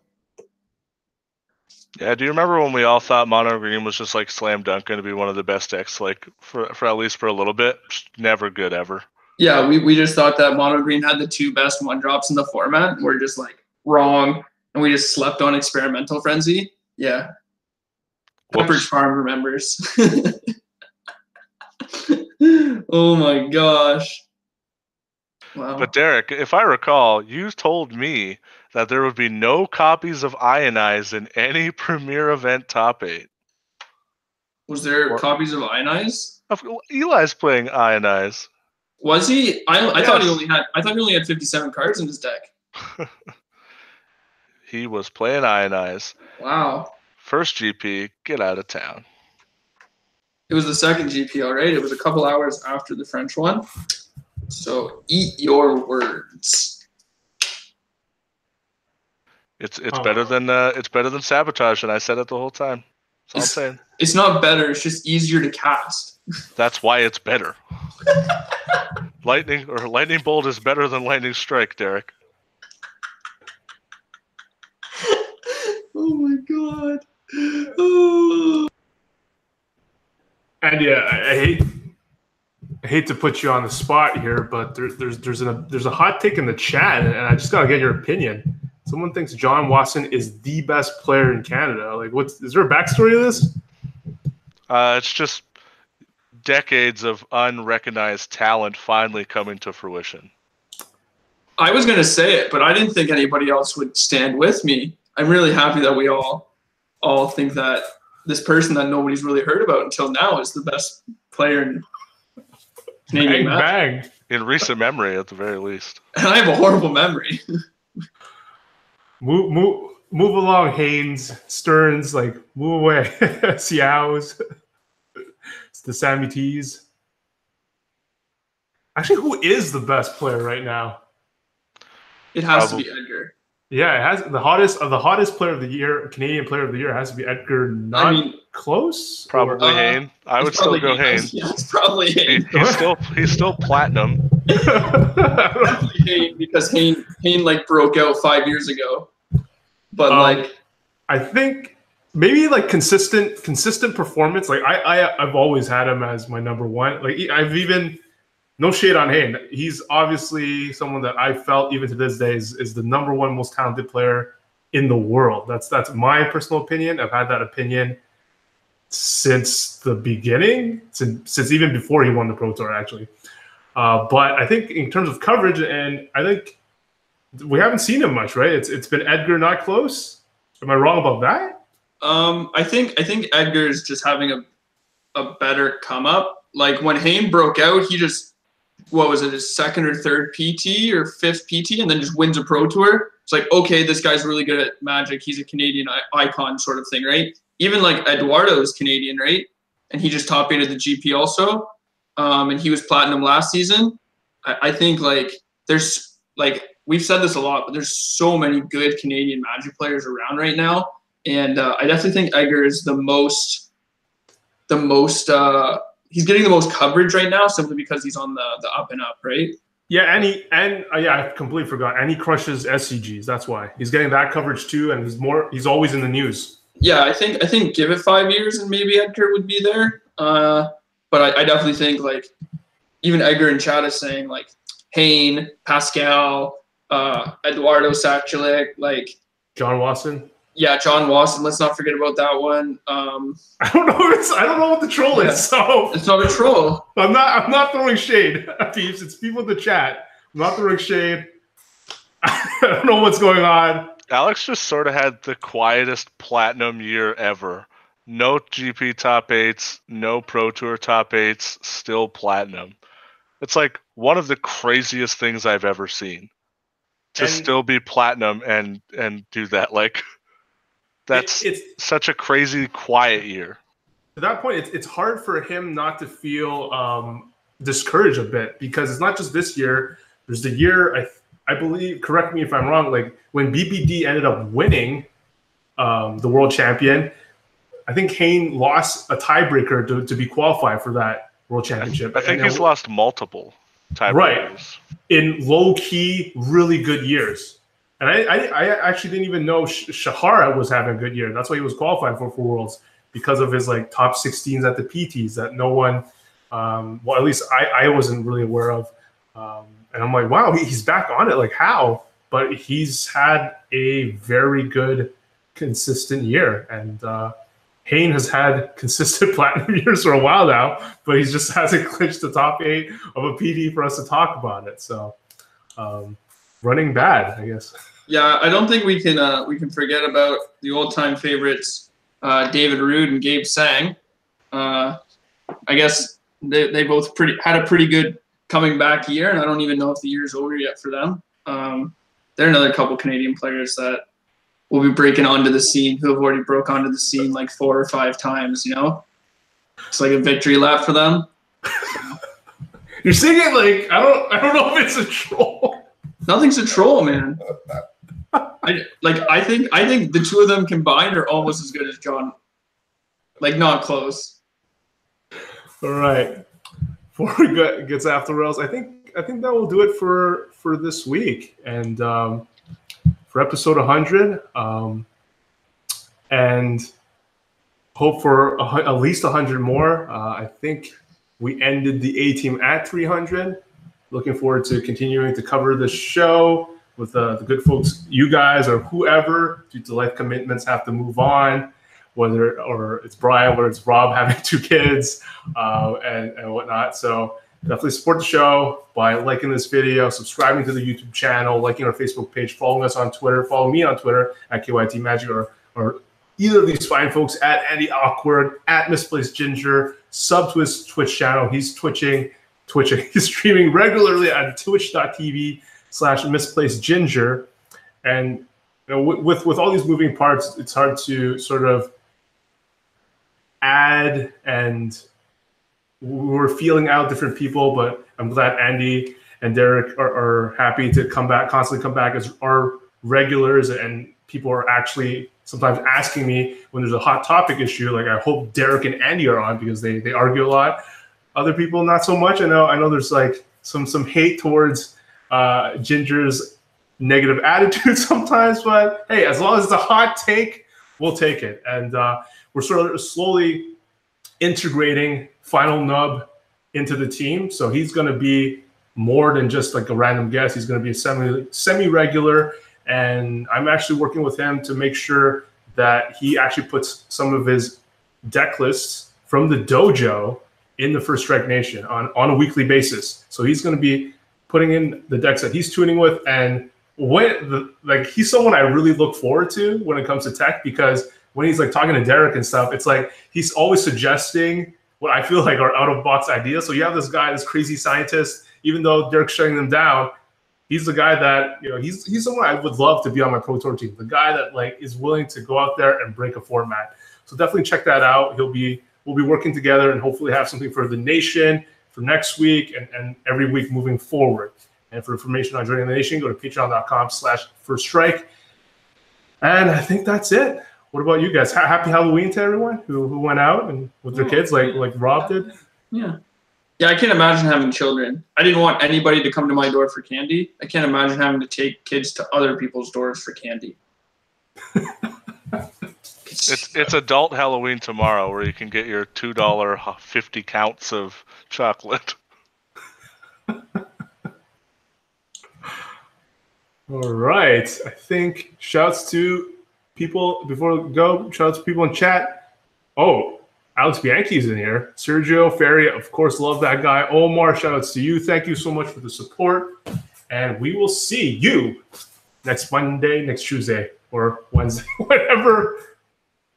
Yeah, do you remember when we all thought mono green was just like slam dunk going to be one of the best decks, like for at least for a little bit? Just never good ever. Yeah, we just thought that mono green had the 2 best 1-drops in the format. We're just like wrong, and we just slept on Experimental Frenzy. Yeah. Pepperidge Farm remembers. Oh my gosh. Wow. But Derek, if I recall, you told me that there would be no copies of Ionize in any Premier Event top 8. Was there copies of Ionize? Eli's playing Ionize. Was he? I Yes. thought he only had 57 cards in his deck. He was playing Ionize. Wow. First GP, get out of town. It was the second GP, all right? It was a couple hours after the French one. So eat your words. It's better than Sabotage, and I said it the whole time. That's all I'm saying. It's not better, it's just easier to cast. That's why it's better. Lightning Bolt is better than Lightning Strike, Derek. Oh my god. Oh. And yeah, I hate to put you on the spot here, but there's a hot take in the chat, and I just gotta get your opinion. Someone thinks John Watson is the best player in Canada. Like, is there a backstory to this? It's just decades of unrecognized talent finally coming to fruition. I was gonna say it, but I didn't think anybody else would stand with me. I'm really happy that we all think that this person that nobody's really heard about until now is the best player in Canadian bang. In recent memory, at the very least. And I have a horrible memory. Move along, Haynes, Stearns, like move away. Xiao's, it's the Sammy T's. Actually, who is the best player right now? It has to be Edgar. Yeah, it has the hottest player of the year, Canadian player of the year has to be Edgar. Close? Probably Hayne. I would still go Hayne. Yeah, it's probably Hayne. He's still platinum. Definitely Hayne, because Hayne like broke out 5 years ago. But I think maybe like consistent performance. Like I've always had him as my number one. Like I've even. No shade on Hayne. He's obviously someone that I felt even to this day is the number one most talented player in the world. That's my personal opinion. I've had that opinion since the beginning, since even before he won the Pro Tour, actually. But I think in terms of coverage, and I think we haven't seen him much, right? It's been Edgar not close. Am I wrong about that? I think Edgar is just having a better come up. Like when Hayne broke out, he just. What was it, his second or third PT or fifth PT, and then just wins a Pro Tour. It's like, okay, this guy's really good at Magic. He's a Canadian icon sort of thing, right? Even like Eduardo is Canadian, right? And he just top-8 the GP also. And he was platinum last season. I think like there's like, we've said this a lot, but there's so many good Canadian Magic players around right now. And I definitely think Edgar is the most he's getting the most coverage right now simply because he's on the up and up, right? Yeah, I completely forgot. And he crushes SCGs. That's why he's getting that coverage too, and he's always in the news. Yeah, I think give it 5 years and maybe Edgar would be there. But I definitely think like even Edgar in chat is saying like Hayne, Pascal, Eduardo Sachulik, like John Watson. Yeah, John Watson. Let's not forget about that one. I don't know. I don't know what the troll is. So it's not a troll. I'm not throwing shade, peeps. It's people in the chat. I'm not throwing shade. I don't know what's going on. Alex just sort of had the quietest platinum year ever. No GP top 8s, no Pro Tour top 8s, still platinum. It's like one of the craziest things I've ever seen. To still be platinum and do that, like. It's such a crazy quiet year. To that point, it's hard for him not to feel discouraged a bit because it's not just this year. There's the year, I believe, correct me if I'm wrong, like when BPD ended up winning the world champion, I think Hayne lost a tiebreaker to be qualified for that world championship. I think he's lost multiple tiebreakers. Right. In low-key, really good years. And I actually didn't even know Shahara was having a good year. That's why he was qualified for Worlds, because of his like top 16s at the PTs that no one, well, at least I wasn't really aware of. And I'm like, wow, he's back on it. Like how? But he's had a very good, consistent year. And Hayne has had consistent platinum years for a while now, but he just hasn't clinched the top 8 of a PD for us to talk about it. So running bad, I guess. Yeah, I don't think we can forget about the old-time favorites, David Rude and Gabe Sang. I guess they both had a pretty good coming back year, and I don't even know if the year's over yet for them. They're another couple Canadian players that will be breaking onto the scene, who have already broke onto the scene like 4 or 5 times, you know? It's like a victory lap for them. You're saying it like, I don't know if it's a troll. Nothing's a troll, man. I think the two of them combined are almost as good as John. Like, not close. All right. Before we get to After Rails, I think that will do it for this week. And for episode 100, and hope for at least 100 more. I think we ended the A team at 300. Looking forward to continuing to cover the show with the good folks, you guys or whoever, due to life commitments, have to move on. Whether it's Brian, whether it's Rob having 2 kids, and whatnot. So definitely support the show by liking this video, subscribing to the YouTube channel, liking our Facebook page, following us on Twitter, follow me on Twitter at KYT Magic, or either of these fine folks at Andy Awkward, at Misplaced Ginger, sub to his Twitch channel. He's twitching. He's streaming regularly at twitch.tv/misplacedginger. And you know, with all these moving parts, it's hard to sort of add, and we're feeling out different people, but I'm glad Andy and Derek are happy to constantly come back as our regulars, and people are actually sometimes asking me when there's a hot topic issue, like, I hope Derek and Andy are on because they argue a lot. Other people, not so much. I know there's like some hate towards Ginger's negative attitude sometimes, but hey, as long as it's a hot take, we'll take it. And we're sort of slowly integrating Final Nub into the team. So he's going to be more than just like a random guest. He's going to be a semi-regular. And I'm actually working with him to make sure that he actually puts some of his deck lists from the dojo in the First Strike Nation on a weekly basis. So he's going to be putting in the decks that he's tuning with. And he's someone I really look forward to when it comes to tech, because when he's like talking to Derek and stuff, it's like he's always suggesting what I feel like are out-of-box ideas. So you have this guy, this crazy scientist, even though Derek's shutting them down, he's the guy that, you know, he's someone I would love to be on my Pro Tour team. The guy that like is willing to go out there and break a format. So definitely check that out. We'll be working together and hopefully have something for the nation for next week and every week moving forward. And for information on joining the nation, go to patreon.com/firststrike. And I think that's it. What about you guys? Happy Halloween to everyone who went out and with their kids like Rob did. Yeah. Yeah, I can't imagine having children. I didn't want anybody to come to my door for candy. I can't imagine having to take kids to other people's doors for candy. It's adult Halloween tomorrow, where you can get your $2 50 counts of chocolate. All right. I think shouts to people before we go. Shout out to people in chat. Oh, Alex Bianchi's in here. Sergio Ferry, of course, love that guy. Omar, shout outs to you. Thank you so much for the support. And we will see you next Monday, next Tuesday, or Wednesday, whenever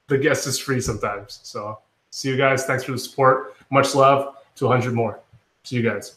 the guest is free sometimes. So see you guys. Thanks for the support. Much love to 100 more. See you guys.